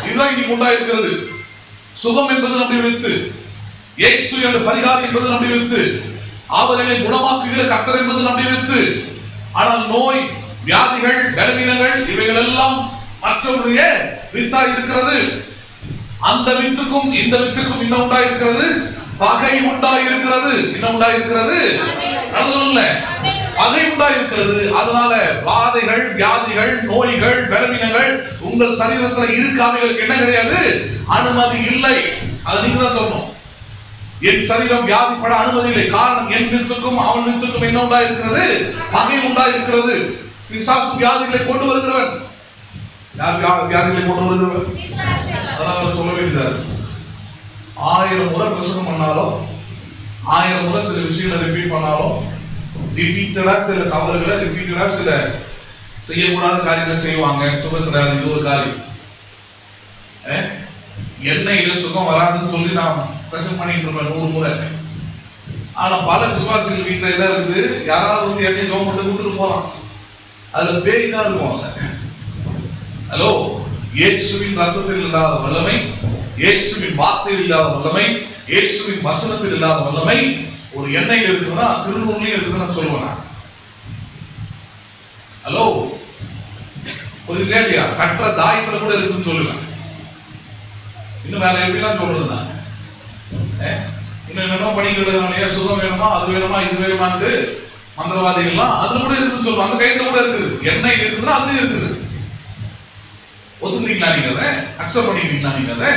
இதுதான் இன்னைக்கு உண்டாயிருக்கிறது. சுகம் என்பது நம்முடைய வித்து, இயேசு என்ற பரிகாரம் என்பது நம்முடைய வித்து, அவர்களை குணமாக்குகிற கர்த்தர் என்பது நம்முடைய வித்து. ஆனால் நோய், வியாதிகள், பலவீனங்கள் இவைகள் எல்லாம் மற்றவருடைய வித்தாய் இருக்கிறது. அந்த வித்துக்கும் இந்த வித்துக்கும் என்ன உண்டாயிருக்கிறது? பகை உண்டாயிருக்கிறது. என்ன உண்டாயிருக்கிறது? அதுல பகை உண்டாயிருக்கிறது. அதனால வாதைகள், வியாதிகள், நோய்கள், பலவீனங்கள் உங்கள் சரீரத்தில் இருக்காமைகளுக்கு என்ன கிடையாது? அனுமதி இல்லை. அதை நீங்க தான் சொல்லணும். என் சரீரம் வியாதிப்பட அனுமதி இல்லை. காரணம், என் வித்துக்கும் அவன் வித்துக்கும் என்ன உண்டாயிருக்கிறது? பகை உண்டாயிருக்கிறது. பிசாசு வியாதிகளை கொண்டு வருகிறவன். யார் வியாதிகளை கொண்டு வருகிறவன்? அதான் சொல்ல வேண்டியது. 1000 முறை பிரசங்கம் பண்ணாலும், 1000 முறை சில விஷயங்களை ரிப்பீட் பண்ணாலும், ரிப்பீட்டடா சில தவறுகளை, ரிப்பீட்டடா சில செய்யக்கூடாத காரியங்களை செய்வாங்க. சுகத்துல இது ஒரு காரியம். எண்ணெயில சுகம் வராதுன்னு சொல்லி நான் பிரசங்கம் பண்ணிட்டு இருப்பேன் 100 முறை. ஆனா பல விசுவாசிகள் வீட்டுல என்ன இருக்குது? யாராவது வந்து எண்ணெய் ஜோம் போட்டு கூட்டுட்டு போறான், அதுல பேய் தான் இருக்கும். ஹலோ, இயேசுவின் ரத்தத்தில் இல்லாத வல்லமை, இயேசுவின் வார்த்தையில் இல்லாத வல்லமை, இயேசுவின் வசனத்தில் இல்லாத வல்லமை ஒரு எண்ணெயில் இருக்குதுன்னா திருநூறுலயும் இருக்குதுன்னு சொல்லுவேன். ஹலோ, ஒரு கேள்வியா? கற்ற தாயத்துல கூட இருக்குதுன்னு சொல்லுவேன். இன்னும் வேற எப்படிலாம் சொல்றது நான்? இன்னும் என்னமோ பண்ணிக்கிறதுனாலயா சுகம் வேணுமா, அது வேணுமா, இது வேணுமான்னு மந்திரவாதிகள்லாம் அது கூட இருக்குதுன்னு சொல்லுவாங்க. அந்த கையில கூட இருக்குது. எண்ணெய் இருக்குதுன்னா அது இருக்குது. ஒத்துக்கிறீங்களா? நீங்க அதை அக்செப்ட் பண்ணிக்கிறீங்களா? நீங்க அதை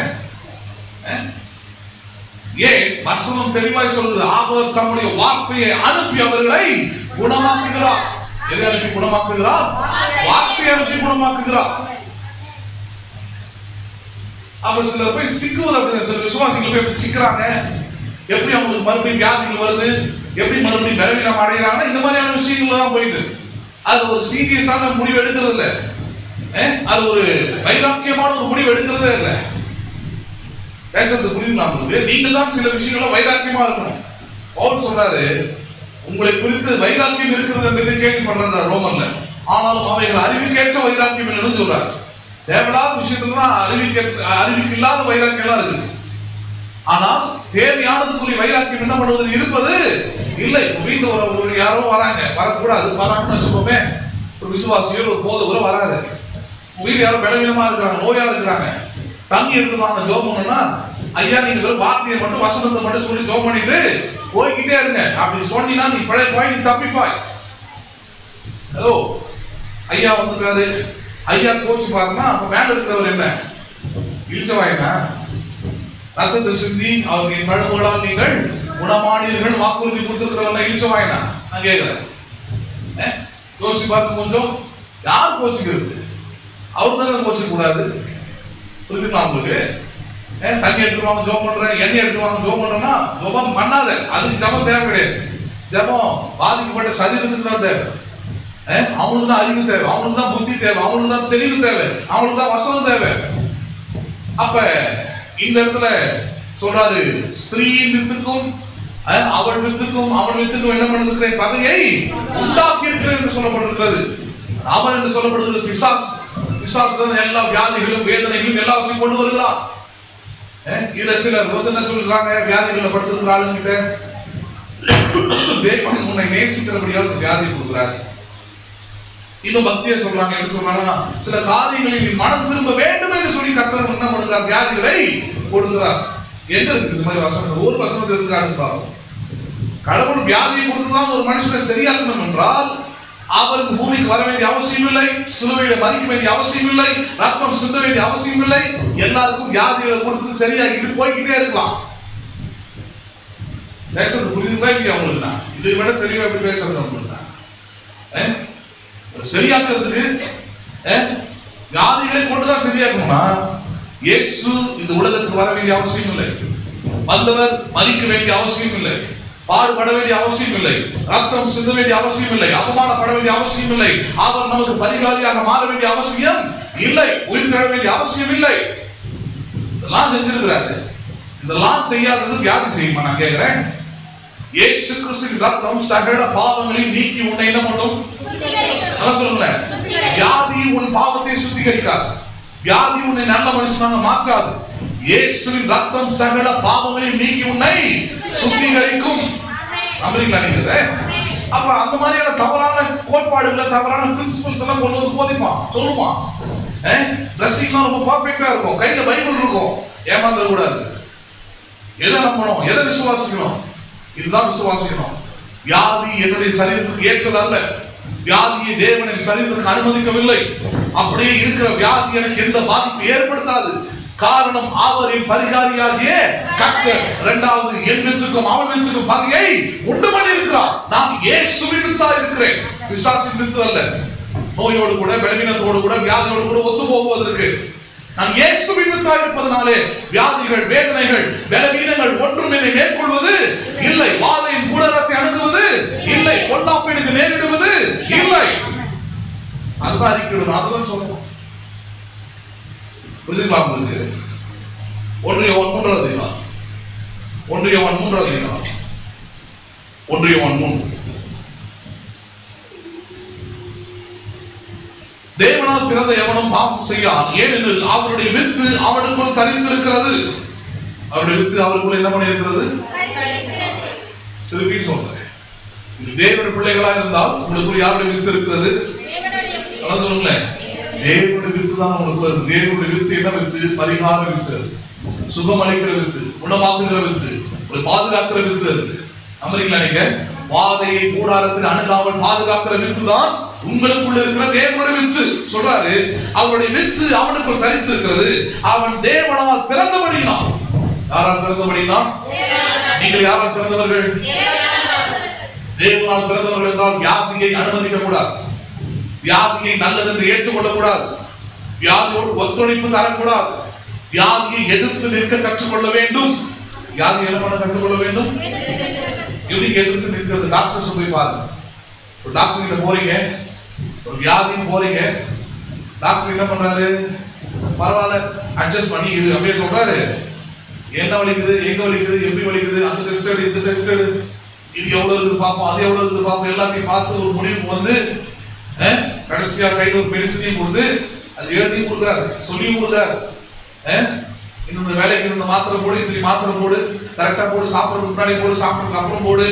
ஏன் வசனம் தெளிவாய் சொல்லுது? அவர் தம்முடைய வார்த்தையை அனுப்பி அவர்களை குணமாக்குகிறார். எதை அனுப்பி குணமாக்குகிறார்? வார்த்தையை அனுப்பி குணமாக்குகிறார். அவர் சில போய் சிக்குவது அப்படி, சில விசுவாசிகள் போய் சிக்கிறாங்க. எப்படி அவங்களுக்கு மறுபடியும் வியாதிகள் வருது, எப்படி மறுபடியும் பலவீனம் அடைகிறாங்கன்னா இந்த மாதிரியான விஷயங்கள் தான் போயிட்டு அது ஒரு சீரியஸான முடிவு எடுக்கிறது இல்லை. அது ஒரு வைராக்கியமான ஒரு முடிவு எடுக்கிறதே இல்லை. பேசுறது புரியுதுங்களா உங்களுக்கு? நீங்க தான் சில விஷயங்கள வைராக்கியமா இருக்கணும். பவுல் சொல்றாரு, உங்களை குறித்து வைராக்கியம் இருக்கிறது என்பதை கேள்விப்படுறாரு ரோமன்ல. ஆனாலும் அவைகள் அறிவுக்கேற்ற வைராக்கியம் என்று சொல்றாரு. தேவையில்லாத விஷயத்துல தான் அறிவுக்கு இல்லாத வைராக்கியம் எல்லாம் இருக்குது. ஆனால் தேவையானதுக்குரிய வைராக்கியம் என்ன பண்ணுவது இருப்பது இல்லை. வீட்டுல ஒரு யாரோ வராங்க, வரக்கூடாது, வராங்கன்னு வச்சுக்கோமே. ஒரு விசுவாசியோ ஒரு போதவரோ வராரு, வீடு யாரும் பலவீனமா இருக்கிறாங்க, நோயா இருக்கிறாங்க, தண்ணி எடுத்துவாங்க ஜோம் பண்ணணும்னா, ஐயா நீங்க வெறும் வார்த்தையை மட்டும் வசனத்தை மட்டும் சொல்லி ஜோம் பண்ணிட்டு போய்கிட்டே இருங்க. அப்படி சொன்னீங்கன்னா நீ பழைய போய் நீ தப்பிப்பாய். ஹலோ, ஐயா வந்துருக்காரு, ஐயா கோச்சு பாருன்னா அப்ப மேல இருக்கிறவர் என்ன இழிச்சவாயினா? ரத்தத்தை சிந்தி அவர்களின் பழமுகளால் நீங்கள் குணமானீர்கள் வாக்குறுதி கொடுத்திருக்கிறவன இழிச்சவாயினா? நான் கேட்கிறேன். யோசிச்சு பார்த்து கொஞ்சம். யார் கோச்சுக்கிறது? அவர் தானே கோச்சிக்க கூடாது. புரியுதுங்களா உங்களுக்கு? தண்ணி எடுத்துவாங்க ஜோம் பண்றேன், எண்ணெய் எடுத்துவாங்க ஜோம் பண்றேன்னா ஜோபம் பண்ணாத. அதுக்கு ஜபம் தேவை கிடையாது. ஜபம் பாதிக்கப்பட்ட சரீரத்துக்கு தான் தேவை. அவங்களுக்கு தான் அறிவு தேவை, அவங்களுக்கு தான் புத்தி தேவை, அவங்களுக்கு தான் தெளிவு தேவை, அவங்களுக்கு தான் வசனம் தேவை. அப்ப இந்த இடத்துல சொல்றாரு, ஸ்திரீயின் வித்துக்கும் அவள் வித்துக்கும் அவன் வித்துக்கும் என்ன பண்ணிருக்கிறேன்? பகையை உண்டாக்கி இருக்கிறேன் என்று சொல்லப்பட்டிருக்கிறது. அவன் என்று சொல்லப்படுகிறது பிசாசு. பிசாசு தான் எல்லா வியாதிகளும் வேதனைகளும் எல்லாவற்றையும் கொண்டு வருகிறான். இத சிலர் வந்து என்ன சொல்றாங்க? வியாதிகளை படுத்திருக்கிறாளுங்கிட்ட தேவன் உன்னை நேசிக்கிறபடியால் வியாதி கொடுக்கிறார். இன்னும் பக்தியை சொல்றாங்க. என்ன சொல்றாங்கன்னா, சில காரியங்களில் மனம் திரும்ப வேண்டும் என்று சொல்லி கர்த்தர் என்ன பண்ணுகிறார்? வியாதிகளை கொடுக்கிறார். எங்க இருக்கு இந்த மாதிரி வசனம்? ஒரு வசனம் இருக்கிறாருன்னு பாருங்க. கடவுள் வியாதியை கொடுத்துதான் ஒரு மனுஷனை சரியாக்கணும் என்றால் அவர் இந்த பூமிக்கு வர வேண்டிய அவசியம் இல்லை, சிலுவையில மறிக்க வேண்டிய அவசியம் இல்லை, ரத்தம் சிந்த வேண்டிய அவசியம் இல்லை. எல்லாருக்கும் வியாதிகளை கொடுத்து சரியாகிட்டு போய்கிட்டே இருக்கலாம். பேசுறது புரியுதுங்களா இல்லையா உங்களுக்கு? இதை விட தெளிவா எப்படி பேசுறது உங்களுக்கு? சரியாக்குறதுக்கு வியாதிகளை கொண்டுதான் சரியாக்கணும்னா இயேசு இந்த உலகத்துக்கு வர வேண்டிய அவசியம் இல்லை, வந்தவர் மறிக்க வேண்டிய அவசியம் இல்லை, பாடுபட வேண்டிய அவசியம் இல்லை, ரத்தம் சிந்த வேண்டிய அவசியம் இல்லை, அவமானப்பட வேண்டிய அவசியம் இல்லை, அவர் நமக்கு பரிகாரியாக மாற வேண்டிய அவசியம் இல்லை, உயிர் தர வேண்டிய அவசியம் இல்லை. இதெல்லாம் செஞ்சிருக்கிறாரு. இதெல்லாம் செய்யாதது வியாதி செய்யுமா? நான் கேட்கிறேன். இயேசு கிறிஸ்துவின் ரத்தம் சகல பாவங்களையும் நீக்கி உன்னை என்ன பண்ணும்? சொல்லுங்களேன். வியாதி உன் பாவத்தை சுத்திகரிக்காது. வியாதி உன்னை நல்ல மனுஷனாக மாற்றாது. இயேசுவின் ரத்தம் சகல பாவங்களையும் நீக்கி உன்னை சுத்திகரிக்கும். நம்புறீங்களா நீங்க? அப்ப அந்த மாதிரியான தவறான கோட்பாடுகள், தவறான பிரின்சிபல்ஸ் எல்லாம் கொண்டு வந்து போதிப்பா சொல்லுமா. ட்ரெஸ்ஸிங்லாம் ரொம்ப பர்ஃபெக்டா இருக்கும், கையில பைபிள் இருக்கும், ஏமாந்துட கூடாது. எதை நம்பணும், எதை விசுவாசிக்கணும்? இதுதான் விசுவாசிக்கணும். வியாதி என்னுடைய சரீரத்துக்கு ஏற்றது அல்ல. வியாதியை தேவனின் சரீரத்துக்கு அனுமதிக்கவில்லை. அப்படியே இருக்கிற வியாதி எனக்கு எந்த பாதிப்பு ஏற்படுத்தாது. காரணம் அவரின் பரிகாரியாகிய கர்த்தர். இரண்டாவது, என் வித்துக்கும் அவன் வித்துக்கும் பகையை உண்டு பண்ணி இருக்கிறார். நான் இயேசுவின் வித்தா இருக்கிறேன், பிசாசின் வித்து அல்ல. நோயோடு கூட, பலவீனத்தோடு கூட, வியாதியோடு கூட ஒத்து போவதற்கு நான் இயேசுவின் வித்தா இருப்பதனாலே வியாதிகள், வேதனைகள், பலவீனங்கள் ஒன்றும் என்னை மேற்கொள்வது இல்லை. வாதையின் கூடாரத்தை அணுகுவது இல்லை. பொல்லாப்பேனுக்கு நேரிடுவது இல்லை. அதுதான் அறிக்கையிடணும். அதுதான் சொல்லணும். புரியுதுங்களா உங்களுக்கு? 1 யோவான் 3 அதிகாரம் 1 யோவான் 3 அதிகாரம் 1 யோவான் 3. தேவனால் பிறந்த எவனும் பாவம் செய்யான், ஏனெனில் அவருடைய வித்து அவனுக்குள் தரித்திருக்கிறது. அவருடைய வித்து அவருக்குள் என்ன பண்ணி இருக்கிறது? திருப்பி சொல்றேன். தேவனுடைய பிள்ளைகளா இருந்தால் உங்களுக்குள் யாருடைய வித்து இருக்கிறது? சொல்லுங்களேன். தேவனுடைய வித்து தான் உங்களுக்கு வருது. தேவனுடைய வித்து என்ன வித்து? பரிகார வித்து, சுகம் அளிக்கிற வித்து, குணமாக்குகிற வித்து, பாதுகாக்கிற வித்து. நம்புறீங்களா நீங்க? வாதையை கூடாரத்தில் அணுகாமல் பாதுகாக்கிற வித்து தான் உங்களுக்குள்ள இருக்கிற தேவனுடைய வித்து. சொல்றாரு, அவருடைய வித்து அவனுக்குள் தரித்து இருக்கிறது. அவன் தேவனால் பிறந்தபடினான். யாரால் பிறந்தபடினான்? நீங்கள் யாரால் பிறந்தவர்கள்? தேவனால் பிறந்தவர்கள் என்றால் வியாதியை அனுமதிக்க கூடாது. வியாதியை நல்லது என்று ஏற்றுக்கொள்ளக் கூடாது. வியாதியோடு ஒத்துழைப்பு தரக்கூடாது. வியாதியை எதிர்த்து நிற்க கற்றுக்கொள்ள வேண்டும். வியாதியை என்ன பண்ண கற்றுக்கொள்ள வேண்டும்? எப்படி எதிர்த்து நிற்கிறது? டாக்டர் போய் பாருங்க. ஒரு டாக்டர் கிட்ட போறீங்க, ஒரு வியாதின்னு போறீங்க, டாக்டர் என்ன பண்றாரு? பரவாயில்ல அட்ஜஸ்ட் பண்ணி இது அப்படியே சொல்றாரு. என்ன வலிக்குது, எங்க வலிக்குது, எப்படி வலிக்குது, அந்த டெஸ்ட் எடு, இந்த டெஸ்ட் எடு, இது எவ்வளவு இருக்குது பார்ப்போம், அது எவ்வளவு இருக்குது பார்ப்போம், எல்லாத்தையும் பார்த்து ஒரு முடிவுக்கு வந்து கடைசியா கையில் ஒரு மெடிசனையும் கொடுத்து அது எழுதியும் கொடுக்காரு, சொல்லியும் கொடுக்காரு. இந்த வேலைக்கு இந்த மாத்திரை போடு, இந்த மாத்திரை போடு, கரெக்டா போடு, சாப்பிடுறதுக்கு முன்னாடி போடு, சாப்பிடுறதுக்கு அப்புறம் போடு,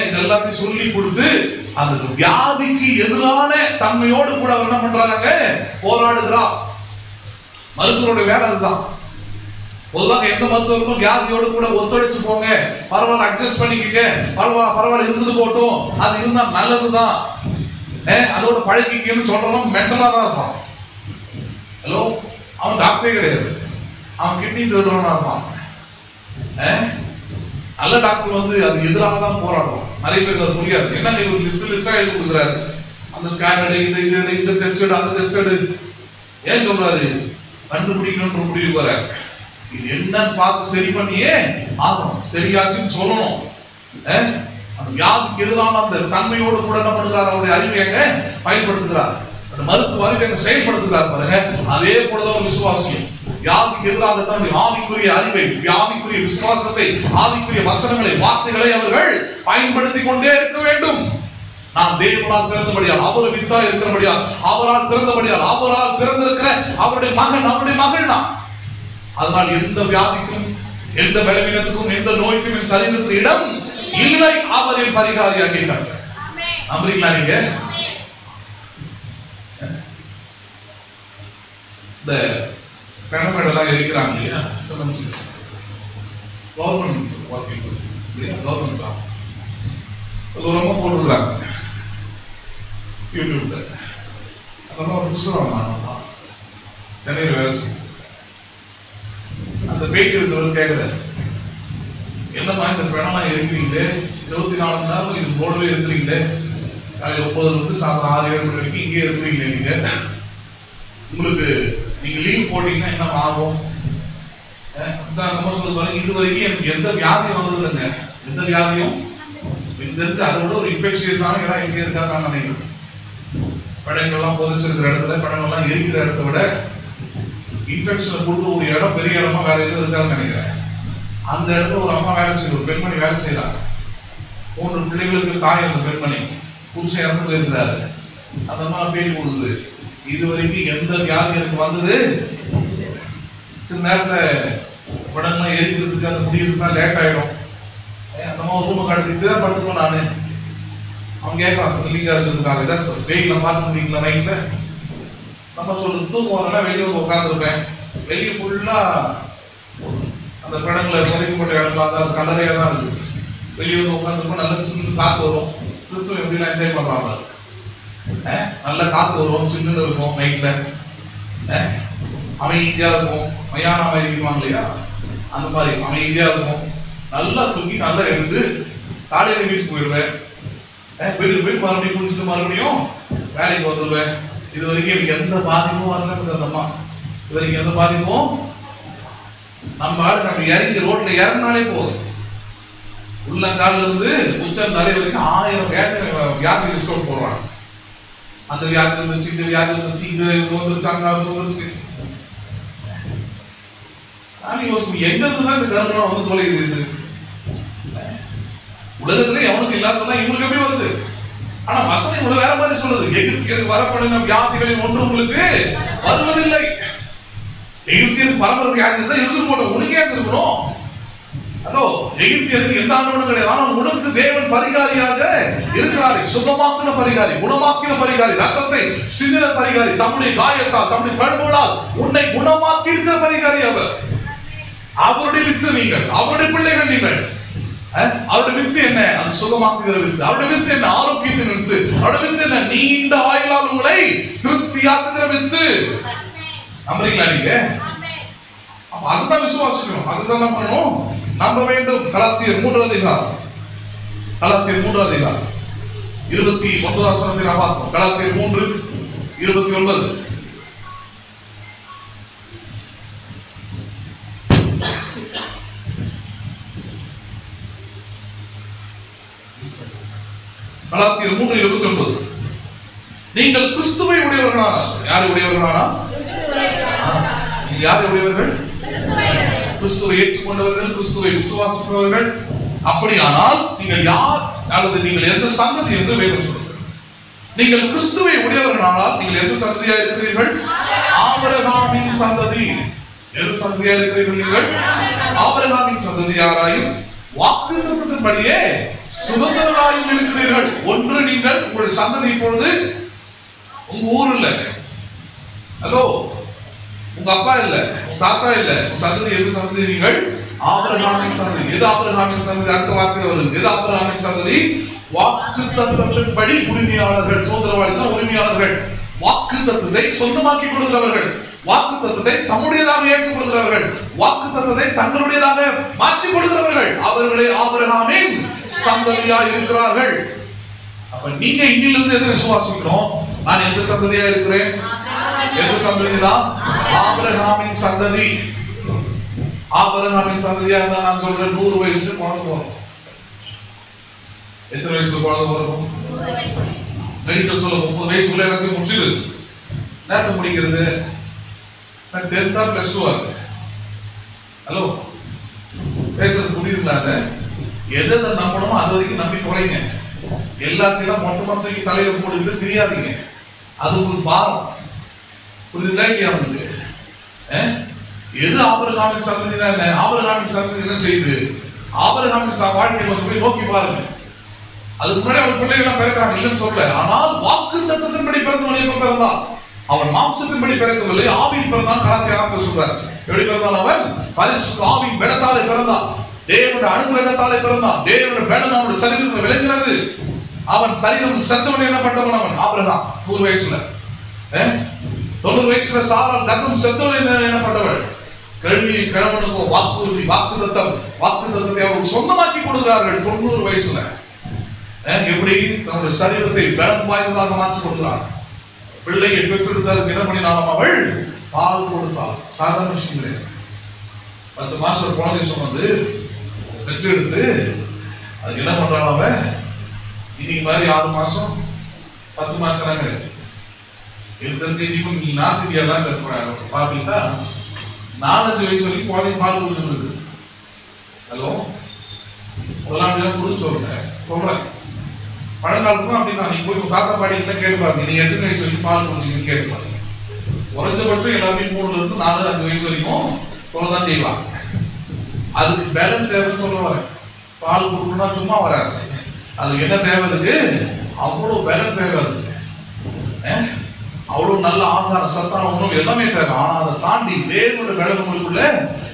இது எல்லாத்தையும் சொல்லி கொடுத்து அந்த வியாதிக்கு எதிரான தன்மையோடு கூட என்ன பண்றாங்க? போராடுகிறார். மருத்துவருடைய வேலை அதுதான். பொதுவாக எந்த மருத்துவருக்கும் வியாதியோடு கூட ஒத்துழைச்சு போங்க, பரவாயில்ல அட்ஜஸ்ட் பண்ணிக்கங்க, பரவாயில்ல இருந்துட்டு போட்டும், அது இருந்தா நல்லதுதான், அதோட பழகிக்கன்னு சொல்றவன் மென்டலா தான் இருப்பான். ஹலோ, அவன் டாக்டரே கிடையாது, அவன் கிட்னி திருடுறவனா இருப்பான். நல்ல டாக்டர் வந்து அது எதிராக தான் போராடுவான். நிறைய பேருக்கு அது புரியாது. என்ன லிஸ்டா எழுதி கொடுக்குறாரு, அந்த ஸ்கேன் எடு, இந்த டெஸ்ட் எடு, அந்த டெஸ்ட் எடு. ஏன் சொல்றாரு? கண்டுபிடிக்கணும்ன்ற முடிவு வர இது என்னன்னு பார்த்து சரி பண்ணியே ஆகணும், சரியாச்சுன்னு சொல்லணும். அந்த வியாதிக்கு எதிரான அந்த தன்மையோடு கூட என்ன பண்ணுகிறார்? அவருடைய அறிவை எங்க பயன்படுத்துகிறார், அந்த மருத்துவ அறிவை எங்க செயல்படுத்துகிறார் பாருங்க. அதே போலதான் விசுவாசியம். வியாதிக்கு எதிராக தன்னுடைய ஆவிக்குரிய அறிவை, வியாதிக்குரிய விசுவாசத்தை, ஆவிக்குரிய வசனங்களை, வார்த்தைகளை அவர்கள் பயன்படுத்தி கொண்டே இருக்க வேண்டும். நான் தேவனால் பிறந்தபடியால், அவர் வித்தா இருக்கிறபடியால், அவரால் பிறந்தபடியால், அவரால் பிறந்திருக்கிற அவருடைய மகன், அவருடைய மகள் நான். அதனால் எந்த வியாதிக்கும், எந்த பலவீனத்துக்கும், எந்த நோய்க்கும் என் சரீரத்தில் இடம் இல்லை. அவரின் பரிகாரியாக நம்புறீங்களா நீங்க? இந்த பெணமெல்லாம் இருக்கிறாங்க இல்லையா, கவர்மெண்ட் கவர்மெண்ட் ரொம்ப போட்டுருக்காங்க யூடியூப்ல. அதெல்லாம் ஒரு புதுசாக சென்னையில் வேலை செய்யும். அந்த பேட்டி இருந்தவர் கேட்குறாரு, என்னம்மா இந்த பிணம்லாம் இருக்கிறீங்களே, 24 மணி நேரம் இது போடவே இருக்கிறீங்களே, காலையில் 9 சாயந்தரம் 6-7 மணி வரைக்கும் இங்கே இருக்கிறீங்களே, நீங்க உங்களுக்கு நீங்க லீவ் போட்டீங்கன்னா என்ன ஆகும்? சொல்லுவாங்க, இது வரைக்கும் எனக்கு எந்த வியாதியும் வந்ததுங்க, எந்த வியாதியும் இந்த அதை விட ஒரு இன்ஃபெக்ஷியஸான இடம் எங்க இருக்காங்க நான் நினைக்கிறேன். பழங்கள்லாம் புதைச்சிருக்கிற இடத்துல, பழங்கள்லாம் இருக்கிற இடத்த விட இன்ஃபெக்ஷன் கொடுத்து ஒரு இடம் பெரிய இடமா வேற எதுவும் இருக்காதுன்னு நினைக்கிறேன். அந்த இடத்துல ஒரு அம்மா வேலை செய்யும், ஒரு பெண்மணி வேலை செய்யறாங்க. 3 பிள்ளைகளுக்கு தாய் அந்த பெண்மணி, புருஷன் இறந்து போயிருந்தாரு. அந்த அம்மா பேட்டி கொடுக்குது, இது வரைக்கும் எந்த வியாதி எனக்கு வந்தது, சில நேரத்தில் உடனே எரிக்கிறதுக்கு அந்த முடியறதுக்கு தான் லேட் ஆகிடும். அந்த அம்மா ரூமை கடத்திட்டு தான் படுத்துக்கணும். நான் அவன் கேட்கலாம் இல்லைங்க இருக்கிறதுக்காக ஏதாவது வெயில பார்த்துருந்தீங்களா நைட்டில்? நம்ம சொல்றது தூக்கம் வரலாம், வெளியே வந்து உட்காந்துருப்பேன். வெளியே ஃபுல்லா அந்த படங்களை பதிக்கப்பட்ட இடம்லாம் தான் கலரையாக தான் இருக்குது. வெளியே வந்து உட்காந்துருப்போம், நல்ல சின்ன காற்று வரும். கிறிஸ்துவ எப்படிலாம் என்ஜாய் பண்ணுறாங்க, நல்ல காற்று வரும், சின்ன இருக்கும். நைட்டில் அமைதியாக இருக்கும், மயான அமைதிக்குவாங்க இல்லையா, அந்த மாதிரி அமைதியாக இருக்கும். நல்லா தூங்கி நல்லா எழுந்து காலையில் வீட்டுக்கு போயிடுவேன். வீட்டுக்கு போய் மறுபடியும் குளிச்சுட்டு மறுபடியும் வேலைக்கு வந்துடுவேன். இது வரைக்கும் எனக்கு எந்த பாதிப்பும் வரல. அம்மா இது வரைக்கும் எந்த பாதிப்பும், நம்ம இறங்கி ரோட்ல இறங்கினாலே போதும், உள்ளங்கால இருந்து உச்சம் தலை வரைக்கும் 1000 வியாதி லிஸ்ட் அவுட் போடுறாங்க. அந்த வியாதி இருந்துச்சு, இந்த வியாதி இருந்துச்சு, இது வந்துருச்சு, அங்க வந்துருச்சு. நான் யோசிப்பேன், எங்க இருந்துதான் இந்த கருணா வந்து தொலைக்குது? இது உலகத்திலே எவனுக்கு இல்லாததான் இவங்களுக்கு எப்படி வருது? ஆனா வசனம் இவ்வளவு வேற மாதிரி சொல்லுது, எகிப்தியருக்கு வரப்படுகிற வியாதிகளில் ஒன்று உங்களுக்கு வருவதில்லை. எகிப்தியருக்கு பரம்பரை வியாதி தான் இருந்து போட்டோம், உனக்கே இருக்கணும். ஹலோ, எகிப்தியருக்கு எந்த ஆண்டவனும் கிடையாது. ஆனா உனக்கு தேவன் பரிகாரியாக இருக்கிறாரு. சுகமாக்கின பரிகாரி, குணமாக்கின பரிகாரி, ரத்தத்தை சிந்தின பரிகாரி, தம்முடைய காயத்தால் தம்முடைய தழும்புகளால் உன்னை குணமாக்கி இருக்கிற பரிகாரி அவர். அவருடைய வித்து நீங்கள், அவருடைய பிள்ளைகள் நீங்கள். அவருடைய வித்து என்ன? அது சுகமாக்குகிற வித்து. அவருடைய வித்து என்ன? ஆரோக்கியத்தின் வித்து. அவருடைய வித்து என்ன? நீண்ட ஆயுளால் உங்களை திருப்தியாக்குகிற வித்து. நம்புறீங்களா நீங்க? அப்ப அதுதான் விசுவாசிக்கணும், அதுதான் என்ன பண்ணணும், நம்ப வேண்டும். கலாத்தியர் 3 அதிகாரம், கலாத்தியர் 3 அதிகாரம் 29 வசனத்தை நாம் பார்ப்போம். கலாத்தியர் 3:29. கலாத்தியர் 3:29. நீங்கள் கிறிஸ்துவை உடையவர்களானால், யாரை உடையவர்களானால்? யாரை உடையவர்கள்? கிறிஸ்துவை ஏற்றுக்கொண்டவர்கள், கிறிஸ்துவை விசுவாசிப்பவர்கள். அப்படியானால் நீங்கள் யார் அல்லது நீங்கள் எந்த சந்ததி என்று வேதம் சொல்லுங்கள். நீங்கள் கிறிஸ்துவை உடையவர்களானால் நீங்கள் எந்த சந்ததியா இருக்கிறீர்கள்? ஆபிரகாமின் சந்ததி. எந்த சந்ததியா இருக்கிறீர்கள் நீங்கள்? ஆபிரகாமின் சந்ததியாராயும் வாக்குத்தத்தத்தின்படியே சுதந்திரராயும் இருக்கிறீர்கள். ஒன்று, நீங்கள் உங்களுடைய சந்ததி இப்பொழுது உங்க ஊர் இல்ல, ஹலோ, உங்க அப்பா இல்ல, உங்க தாத்தா இல்ல, உங்க சந்ததி எது சந்ததி? நீங்கள் ஆபிரகாமின் சந்ததி. எது ஆபிரகாமின் சந்ததி? அடுத்த வார்த்தை வருது. எது ஆபிரகாமின் சந்ததி? வாக்குத்தத்தத்தின்படி உரிமையாளர்கள். சுதந்திரவாளிகள் உரிமையாளர்கள். வாக்குத்தத்தத்தை சொந்தமாக்கி கொடுக்கிறவர்கள், வாக்குத்தத்தத்தை தம்முடையதாக ஏற்றுக் கொடுக்கிறவர்கள், வாக்குத்தத்தத்தை தங்களுடையதாக மாற்றிக் கொடுக்கிறவர்கள், அவர்களே ஆபிரகாமின் சந்ததியா இருக்கிறார்கள். அப்ப நீங்க இன்னிலிருந்து எதை விசுவாசிக்கிறோம்? நான் எந்த சந்ததியா இருக்கிறேன்? எந்த சந்ததி தான்? ஆபிரகாமின் சந்ததி. ஆபிரகாமின் சந்ததியா இருந்தா நான் சொல்றேன் 100 வயசுல குழந்தை போறோம். எத்தனை வயசுல குழந்தை போறோம்? மெடிக்கல் சொல்ல 30 வயசுக்குள்ள எனக்கு முடிச்சுது. நேரத்தை முடிக்கிறது 10th or +2. ஹலோ, பேசுறது புரியுதுங்களா? எதை நம்பணுமோ அது வரைக்கும் நம்பி குறைங்க. எல்லாத்தையும் மொத்தமொத்தம் தலையில போட்டு தெரியாதீங்க, அது ஒரு பாரம். புரியுதுங்களா இல்லையா உங்களுக்கு? எது ஆபிரகாமின் சந்ததி? ஆபிரகாமின் சந்ததி என்ன செய்து? ஆபிரகாமின் வாழ்க்கை கொஞ்சம் போய் நோக்கி பாருங்க. அதுக்கு முன்னாடி அவர் பிள்ளைகள் எல்லாம் பிறக்கிறாங்க, இல்லைன்னு சொல்ல. ஆனால் வாக்குத்தத்தத்தின்படி பிறந்தவன் எப்ப பிறந்தான்? அவன் மாம்சத்தின்படி பிறக்கவில்லை, ஆவியில் பிறந்தான். கலாத்தியர் சொல்றார், எப்படி பிறந்தான்? அவன் பரிசுத்த ஆவியின் பலத்தாலே பிறந்தான். தேவனுடைய அனுகிரகத்தாலே பிறந்தான். தேவனுடைய பலன் அவனுடைய சரீரத்தில் விளங்கினது. அவன் சரீரம் செத்தவன் எனப்பட்டவன். அவன் ஆபிரகாம் 100 வயசுல, 90 வயசுல சாராள் கர்ப்பம் செத்தவன் எனப்பட்டவள். கேள்வியின் கிழவனுக்கும் வாக்குறுதி, வாக்குத்தத்தத்தை அவர்கள் சொந்தமாக்கி கொடுக்கிறார்கள் 90 வயசுல. எப்படி தன்னுடைய சரீரத்தை பலம் வாய்ந்ததாக மாற்றி கொடுக்கிறார். பிள்ளையை பெற்றெடுத்தால் என்ன பண்ணினாலும் அவள் பால் கொடுத்தாள். சாதாரண விஷயம் கிடையாது. 10 மாசம் குழந்தை சுமந்து பெற்றெடுத்து அதுக்கு என்ன பண்றான் அவன்? இன்னைக்கு மாதிரி 6 மாசம் 10 மாசம் கிடையாது. எழுதத்தையும் நீ நாட்டுக்கு எல்லாம் பாத்தீங்கன்னா 4-5 வயசு வரைக்கும் குழந்தைங்க பால் குடிச்சுருக்கு. ஹலோ, முதலாம் புரிஞ்சு சொல்றேன். பழங்காலத்துல அப்படின்னா நீங்க போய் தாத்தா பாட்டி கிட்ட கேட்டு பாருங்க, நீங்க எத்தனை வயசு வரைக்கும் பால் குடிச்சீங்கன்னு கேட்டு பாருங்க. குறைஞ்சபட்சம் எல்லாமே 3-4, 5 வயசு வரைக்கும் சொல்லதான் செய்வாங்க. அதுக்கு பேலன்ஸ் தேவைன்னு சொல்ல வரேன். பால் கொடுக்கணும்னா சும்மா வராது, அதுக்கு என்ன தேவை இருக்கு? அவ்வளவு பேலன்ஸ் தேவை இருக்கு. அவ்வளவு நல்ல ஆதார சத்தான உணவு எல்லாமே தேவை. ஆனா அதை தாண்டி வேறு விளக்கங்களுக்குள்ள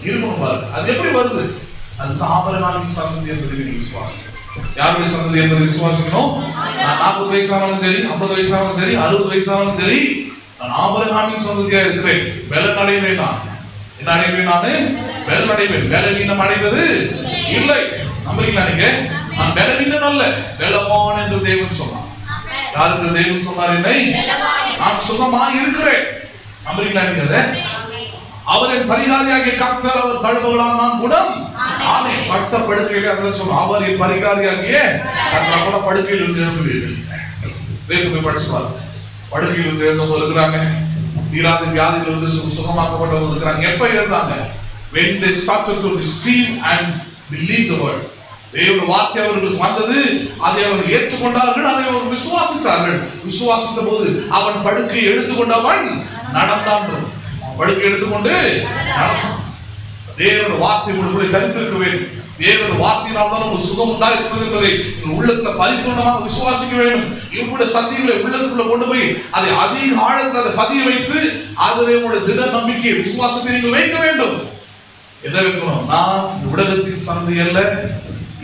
இருக்கணும் பாருங்க. அது எப்படி வருது? அது ஆபிரகாமின் சந்ததி என்பதை விசுவாசம். யாருடைய சந்ததி என்பதை விசுவாசிக்கணும். நான் 40 வயசானாலும் சரி, 50 வயசானாலும் சரி, 60 வயசானாலும் சரி, நான் ஆபிரகாமின் சந்ததியா இருக்கிறேன். பலன் அடைவேன். நான் என்ன அடைவேன்? நானு பலன் அடைவேன். பலவீனம் அடைவது இல்லை. நம்புறீங்களா நீங்க? நான் பலவீனம் அல்ல, பலவான் என்று தேவன் சொன்னார். யாருக்கு தேவன் சொன்னார்? என்னை நான் சுகமாக இருக்கிறேன். நம்புறீங்களா நீங்க? அவரின் பரிகாரியாகிய கர்த்தர் அவர் தழும்புகளால் நான் குணம் ஆனேன். படுத்த படுக்கையிலே அதான் சொல்றோம். அவரின் பரிகாரியாகிய கர்த்தர் கூட படுக்கையில் இருந்து எழுந்துவீர்கள். போய் படிச்சுப்பாரு. படுக்கையில் இருந்து எழுந்தவங்க இருக்கிறாங்க, தீராத வியாதிகள் இருந்து சுகமாக்கப்பட்டவங்க இருக்கிறாங்க. எப்ப எழுந்தாங்க? when they started to receive and believe the word. தேவனுடைய வார்த்தை அவர்களுக்கு வந்தது, அதை அவர்கள் ஏற்றுக்கொண்டார்கள், அதை அவர்கள் விசுவாசித்தார்கள். விசுவாசித்த போது அவன் படுக்கையை எடுத்துக்கொண்டவன் நடந்தான். படுக்கை எடுத்துக்கொண்டு தேவனுடைய வார்த்தை உங்களுக்குள்ளே தரித்திருக்க வேண்டும். தேவனுடைய வார்த்தையினால் தான் உங்களுக்கு சுகம் உண்டாயிருக்கிறது என்பதை உள்ளத்துல பரிபூர்ணமாக விசுவாசிக்க வேண்டும். இவங்களுடைய சத்தியங்களை உள்ளத்துக்குள்ள கொண்டு போய் அதை அதிக ஆழத்தில் அதை பதிய வைத்து அதிலே உங்களுடைய திட நம்பிக்கை விசுவாசத்தை நீங்கள் வைக்க வேண்டும். எதை வைக்கணும்? நான் உலகத்தின் சந்ததி அல்ல,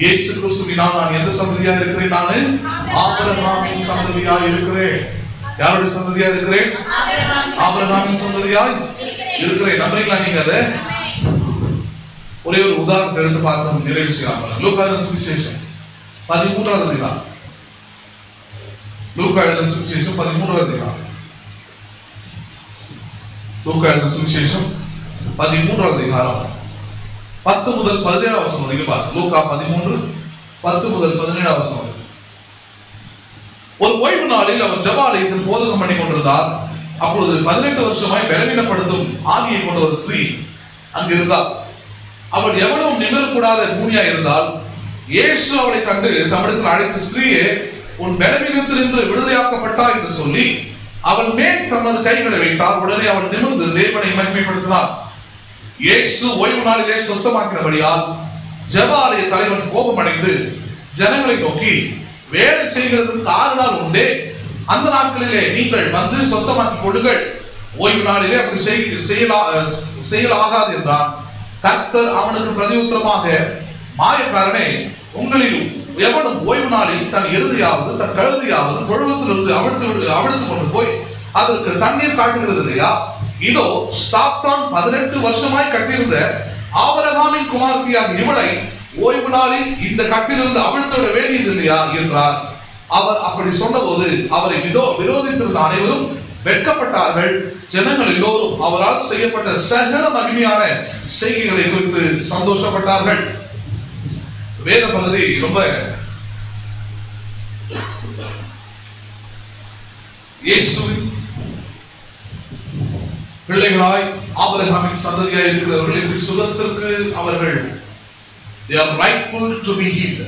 இயேசு கிறிஸ்துவினால் நான் எந்த சந்ததியா இருக்கிறேன்? நான் ஆபிரகாமின் சந்ததியா இருக்கிறேன். யாருடைய சந்ததியா இருக்கிறேன்? ஆபிரகாமின் சந்ததியாய் இருக்கிறேன். நம்புறீங்களா நீங்க? அதை ஒரே ஒரு உதாரணத்தை எடுத்து பார்த்து நிறைவு செய்யலாம். லூக்கா எழுதின சுவிசேஷம் 13வது அதிகாரம். லூக்கா எழுதின சுவிசேஷம் 13வது அதிகாரம். லூக்கா எழுதின சுவிசேஷம் 13வது அதிகாரம் 10 முதல் 17 வசனம் வரைக்கும் பாருங்க. லூக்கா 13:10 முதல் 17 வசனம். ஒரு ஓய்வு நாளில் அவர் ஜெபாலயத்தில் போதகம் பண்ணி கொண்டிருந்தார். அப்பொழுது 18 வருஷமாய் பலவீனப்படுத்தும் ஆவியை கொண்ட ஒரு ஸ்திரீ அங்கு இருந்தார். அவள் எவ்வளவு நிமிரக்கூடாத பூமியா இருந்தால் இயேசு அவளை கண்டு தம்மிடத்தில் அழைத்து, ஸ்திரீயே, உன் பலவீனத்திலிருந்து விடுதலையாக்கப்பட்டாய் என்று சொல்லி அவள் மேல் தமது கைகளை வைத்தார். உடனே அவள் நிமிர்ந்து தேவனை மகிமைப்படுத்தினார். இயேசு ஓய்வு நாளிலே சுத்தமாக்கினபடியால் ஜெபாலய தலைவன் கோபமடைந்து ஜனங்களை நோக்கி, வேலை செய்கிறதுக்கு 6 நாள் உண்டே, அந்த நாட்களிலே நீங்கள் வந்து சொந்தமாக்கிக் கொள்ளுங்கள், ஓய்வு நாளிலே அப்படி செய்யலாகாது என்றான். கர்த்தர் அவனுக்கு பிரதியுத்தரமாக, மாயக்காரனே, உங்களில் எவனும் ஓய்வு நாளில் தன் எருதையாவது தன் கழுதையாவது தொழுவத்திலிருந்து அவிழ்த்து கொண்டு போய் அதற்கு தண்ணீர் காட்டுகிறது இல்லையா? இதோ சாத்தான் 18 வருஷமாய் கட்டியிருந்த ஆபிரகாமின் குமாரத்தியான இவளை ஓய்வு நாளில் இந்த கட்டிலிருந்து அவிழ்த்து விட வேண்டியது இல்லையா என்றார். அவர் அப்படி சொன்னபோது அவரை விரோதித்திருந்த அனைவரும் வெட்கப்பட்டார்கள். ஜனங்கள் எல்லோரும் அவரால் செய்யப்பட்ட சகல மகிமையான செய்கைகளை குறித்து சந்தோஷப்பட்டார்கள். வேத பகுதி ரொம்ப இயேசுவின் பிள்ளைகளாய் ஆபிரகாமின் சந்ததியாய் இருக்கிறவர்கள் சுகத்திற்கு அவர்கள் they are rightful to be healed.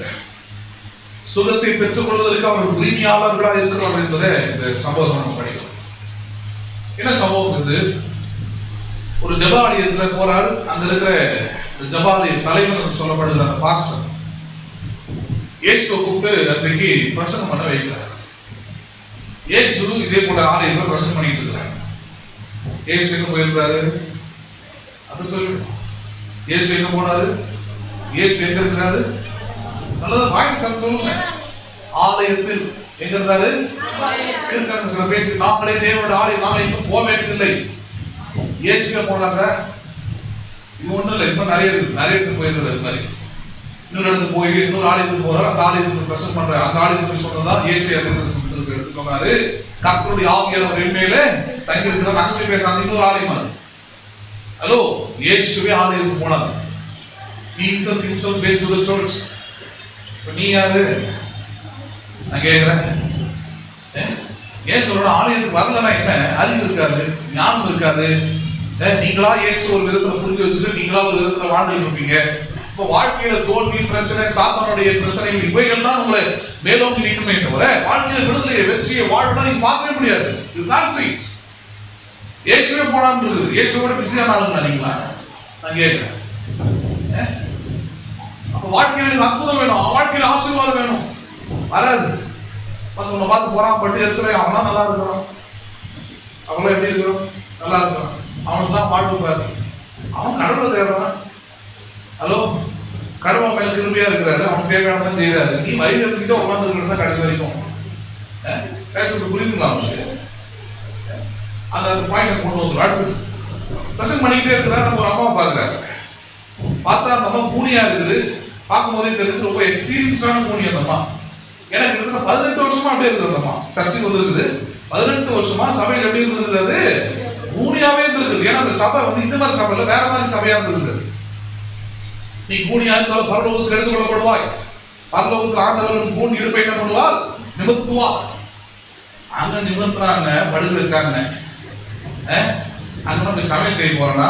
சுகத்தை பெற்றுக் கொள்வதற்கு அவர்கள் உரிமையாளர்களாக இருக்கிறார்கள் என்பதை இந்த சம்பவத்தை நம்ம படிக்கிறோம். என்ன சம்பவம் இது? ஒரு ஜெபாலயத்துல போறாரு. அங்க இருக்கிற ஜெபாலய தலைவர் சொல்லப்படுகிற அந்த பாஸ்டர் இயேசுவை கூப்பிட்டு அன்றைக்கு பிரசங்கம் பண்ண வைக்கிறார். இயேசு இதே போல ஆலயத்தில் பிரசங்கம் பண்ணிட்டு இருக்கிறார். இயேசு எங்க போயிருந்தாரு? அது சொல்லு. இயேசு எங்க போனாரு? இயேசு எங்க இருக்கிறாரு? நல்லதா வாங்கி சொல்லுங்க. ஆலயத்தில் எங்க இருந்தாரு? இருக்காங்க. சில பேசி நாங்களே தேவனோட ஆலயம், நாங்கள் இன்னும் போக வேண்டியதில்லை. இயேசுவே போனாங்க. இது ஒண்ணும் இல்லை, இப்ப நிறைய இடத்துக்கு போயிருந்தது. இது மாதிரி இன்னொரு இடத்துக்கு போய் இன்னொரு ஆலயத்துக்கு போறாரு. அந்த ஆலயத்துக்கு பிரசங்கம் பண்ற அந்த ஆலயத்துக்கு சொன்னதா இயேசு எடுத்து சொன்னாரு. கர்த்தருடைய ஆவியானவர் என்மேல தங்கி இருக்கிற நாங்கள் பேசுறாங்க. இன்னொரு ஆலயம் அது. ஹலோ, இயேசுவே ஆலயத்துக்கு போனாங்க. Jesus himself went to the church. நீ யாரு? நான் கேட்கிறேன். ஏன் சொல்ற? ஆலயத்துக்கு வரலன்னா என்ன? அறிவு இருக்காது, ஞானம் இருக்காது, நீங்களா இயேசு ஒரு விதத்துல புரிஞ்சு வச்சுட்டு நீங்களா ஒரு விதத்துல வாழ்ந்துட்டு இருப்பீங்க. இப்போ வாழ்க்கையில தோல்வி பிரச்சனை சாத்தானுடைய பிரச்சனைகள் இவைகள் தான் உங்களை மேலோங்கி நிற்குமே தவிர வாழ்க்கையில விடுதலையை வெற்றியை வாழ்க்கை நீங்க பார்க்கவே முடியாது. இயேசுவே போனான்னு இருக்குது. இயேசுவோட பிஸியான ஆளுங்க நீங்களா? நான் கேட்கிறேன். அப்ப வாழ்க்கையில அற்புதம் வேணும், வாழ்க்கையில ஆசீர்வாதம் வேணும். வராது. உன்னை பார்த்து போறான் பட்டு எத்தனை அவனா நல்லா இருக்கிறான், அவங்களாம் எப்படி இருக்கிறோம், நல்லா இருக்கிறான், அவனுக்கு தான் பாட்டு பாரு, அவன் கடவுளை தேடுறான். ஹலோ, கடவுள் மேல கிருபியா இருக்கிறாரு, அவனுக்கு தேவையானதான் செய்யறாரு. நீ வயது எடுத்துக்கிட்ட உட்கார்ந்து இருக்கிறது தான் கடைசி வரைக்கும். பேசுறது புரியுதுங்களா அவங்களுக்கு? அந்த பாயிண்ட கொண்டு வந்து அடுத்தது பிரசங்கம் பண்ணிக்கிட்டே இருக்கிறார். நம்ம ஒரு அம்மா பார்க்கிறாரு, பார்த்தா அந்த அம்மா கூனியா இருக்குது. பார்க்கும் போதே தெரிஞ்சு ரொம்ப எக்ஸ்பீரியன்ஸான கூனி அந்த அம்மா. எனக்கு இருக்கிற 18 வருஷமா அப்படியே இருக்குது அந்த அம்மா. சர்ச்சுக்கு வந்துருக்குது 18 வருஷமா. சபையில் எப்படி இருந்திருக்குது? அது கூனியாவே இருந்திருக்குது. ஏன்னா அந்த சபை வந்து இந்த மாதிரி சபையில வேற மாதிரி சபையா இருந்திருக்குது. நீ கூனியா இருந்தாலும் பரலோகத்தில் எடுத்துக் கொள்ளப்படுவாய். பரலோகத்தில் ஆண்டவர்கள் கூன் இருப்பை என்ன பண்ணுவார்? நிமித்துவா. அங்க நிமித்துறாங்க, படுக்க வச்சாங்க. அங்க போய் சமையல் செய்ய போறேன்னா,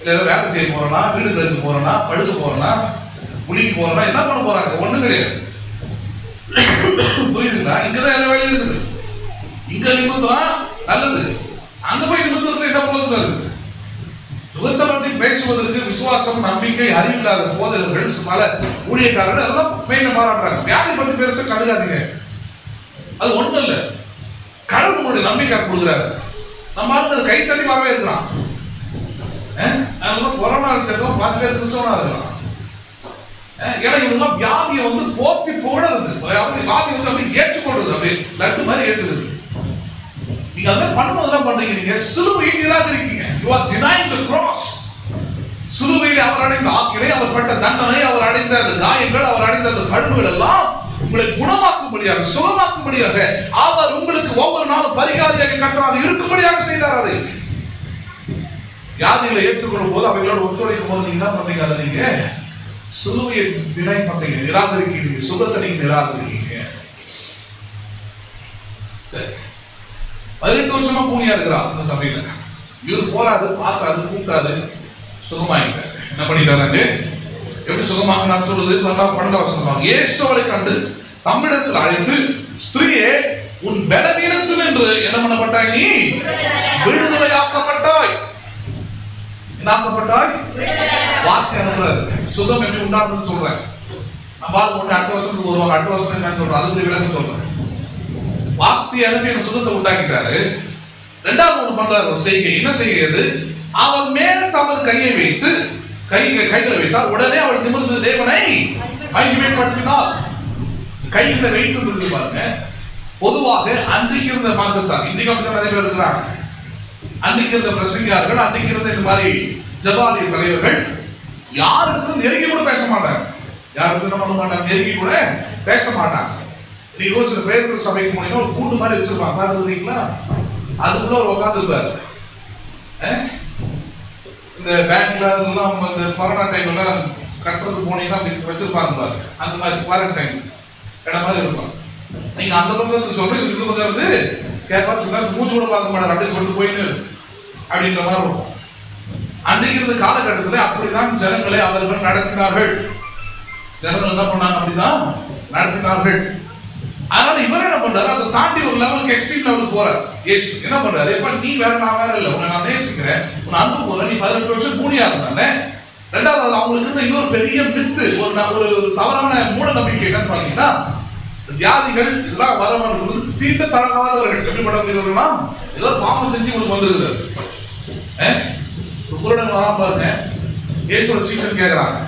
இல்ல ஏதோ வேலை செய்ய போறேன்னா, வீடு கழுக்க போறேன்னா, படுக்க போறேன்னா, குளிக்க போறேன்னா என்ன பண்ண போறாங்க? ஒண்ணும் கிடையாது. புரியுதுங்களா? இங்கதான் எல்லா வேலையும் இருக்குது. இங்க நிமித்தா நல்லது, அங்க போய் நிமித்தத்துல என்ன போதும் இருக்குது. சுகத்தை பற்றி பேசுவதற்கு விசுவாசம், நம்பிக்கை, அறிவில்லாத போதகர்கள், பல ஊழியக்காரர்கள் அதெல்லாம் பெயின பாராட்டுறாங்க. வியாதி பத்தி பேச கண்டுக்காதீங்க. அது ஒண்ணும் இல்லை. கடவுள் உங்களுடைய நம்பிக்கை கொடுக்குறாரு. நம்ம ஆளுங்க கை தட்டி வரவே இருக்கிறான். கொரோனா வச்சதும் 10 பேர் கிறிஸ்தவனா இருக்கலாம். ஏன்னா இவங்க வியாதியை வந்து போற்றி போடுறது, வியாதி வந்து அப்படி ஏற்றுக்கொள்றது, அப்படியே லட்டு மாதிரி ஏற்றுறது. நீங்க அதான் பண்ணும்போதுதான் பண்றீங்க. நீங்க சிலுவையை நிராகரிக்கீங்க. You are denying the cross. சிலுவையில் அவர் அடைந்த ஆக்கினை, அவர் பட்ட தண்டனை, அவர் அடைந்த அந்த காயங்கள், அவர் அடைந்த அந்த கழுவுகள் எல்லாம் உங்களை குணமாக்கும்படியாக, சுகமாக்கும்படியாக, அவர் உங்களுக்கு ஒவ்வொரு நாளும் பரிகாரியாக கர்த்தராக இருக்கும்படியாக செய்தார். அதை வியாதிகளை ஏற்றுக்கொள்ளும் போது அவைகளோடு ஒத்துழைக்கும் போது நீங்க என்ன பண்றீங்க? அதை நீங்க சிலுவையை திணை பண்றீங்க, நிராகரிக்கிறீங்க, சுகத்தை நீங்க நிராகரிக்கிறீங்க. சரி, 18 வருஷமா கூனியா இருக்கிறார் அந்த சபையில. இவர் போறாரு, பார்த்தாரு, கூப்பிட்டாரு, சுகமாயிட்டாரு. என்ன பண்ணிட்டாரு? எப்படி சுகமாக சொல்றது? 12 வருஷம் இயேசுவை கண்டு தம்மிடத்தில் அழைத்து, ஸ்திரீயே உன் பலவீனத்தில் என்று என்ன பண்ணப்பட்டாய்? நீ விடுதலையாக்கப்பட்டாய். என்ன ஆக்கப்பட்டாய்? வார்த்தை அனுப்புறாரு. சுகம் எப்படி உண்டானதுன்னு சொல்றேன். நம்ம ஒண்ணு 8 வருஷத்துக்கு வருவாங்க, 8 வருஷம் என்ன சொல்றோம், அதுக்கு விளக்கம் சொல்றேன். வார்த்தை அனுப்பி எனக்கு சுகத்தை உண்டாக்கிட்டாரு. ரெண்டாவது ஒண்ணு பண்றாரு, ஒரு செய்கை. என்ன செய்கிறது? அவள் மேல் தமது கையை வைத்து, கைகளை வைத்தால் உடனே அவள் நிமிர்ந்து தேவனை மகிமைப்படுத்தினாள். கைகளை வைத்து பாருங்க. பொதுவாக அன்றைக்கு இருந்த மார்க்கத்தார், இன்றைக்கு அப்படிதான் நிறைய பேர் இருக்கிறாங்க. அன்றைக்கு இருந்த பிரசங்கியார்கள், அன்றைக்கு இருந்த இந்த மாதிரி ஜபாலிய தலைவர்கள் யாருக்கு நெருங்கி கூட பேச மாட்டாங்க. யாருக்கு என்ன பண்ண மாட்டாங்க? நெருங்கி கூட பேச மாட்டாங்க. நீங்க ஒரு சில பேர் சபைக்கு போனீங்கன்னா ஒரு கூண்டு மாதிரி வச்சிருப்பாங்க, பார்த்துருக்கீங்களா? அதுக்குள்ள ஒரு உட்காந்துருப்பாரு. இந்த பேங்க்ல எல்லாம் இந்த கொரோனா டைம்ல கட்டுறது போனீங்கன்னா அப்படி வச்சிருப்பாங்க பாரு, அந்த மாதிரி குவாரண்டைன் இடம் மாதிரி இருக்கும். நீங்க அந்த பக்கம் சொல்றீங்க, இந்த பக்கம் இருந்து கேட்பாரு, சில மூச்சு கூட பார்க்க மாட்டாரு, அப்படியே சொல்லிட்டு போயின்னு அப்படின்ற மாதிரி இருக்கும். அன்றைக்கு இருந்த காலகட்டத்தில் அப்படிதான் ஜனங்களை அவர்கள் நடத்தினார்கள். ஜனங்கள் என்ன பண்ணாங்க? அப்படிதான் நடத்தினார்கள். அதனால இவர் என்ன பண்றாரு? அதை தாண்டி ஒரு லெவலுக்கு, எக்ஸ்ட்ரீம் லெவலுக்கு போறார். இயேசு என்ன பண்றாரு? எப்ப நீ வேற நான் வேற இல்லை, உன்னை நான் நேசிக்கிறேன், உன்னை அன்பு போற, நீ 18 வருஷம் கூனியா இருந்தானே. ரெண்டாவது அவங்களுக்கு இருந்த இன்னொரு பெரிய மித்து, ஒரு தவறான மூட நம்பிக்கை என்னன்னு பாத்தீங்கன்னா, வியாதிகள் இதெல்லாம் வரவர்கள் தீண்ட தரங்காதவர்கள். எப்படிப்பட்டவர்கள்னா ஏதோ பாவம் செஞ்சு உங்களுக்கு வந்துருக்குது. குருடன் வராம பாருங்க, இயேசுவோட சீஷன் கேட்கிறாங்க,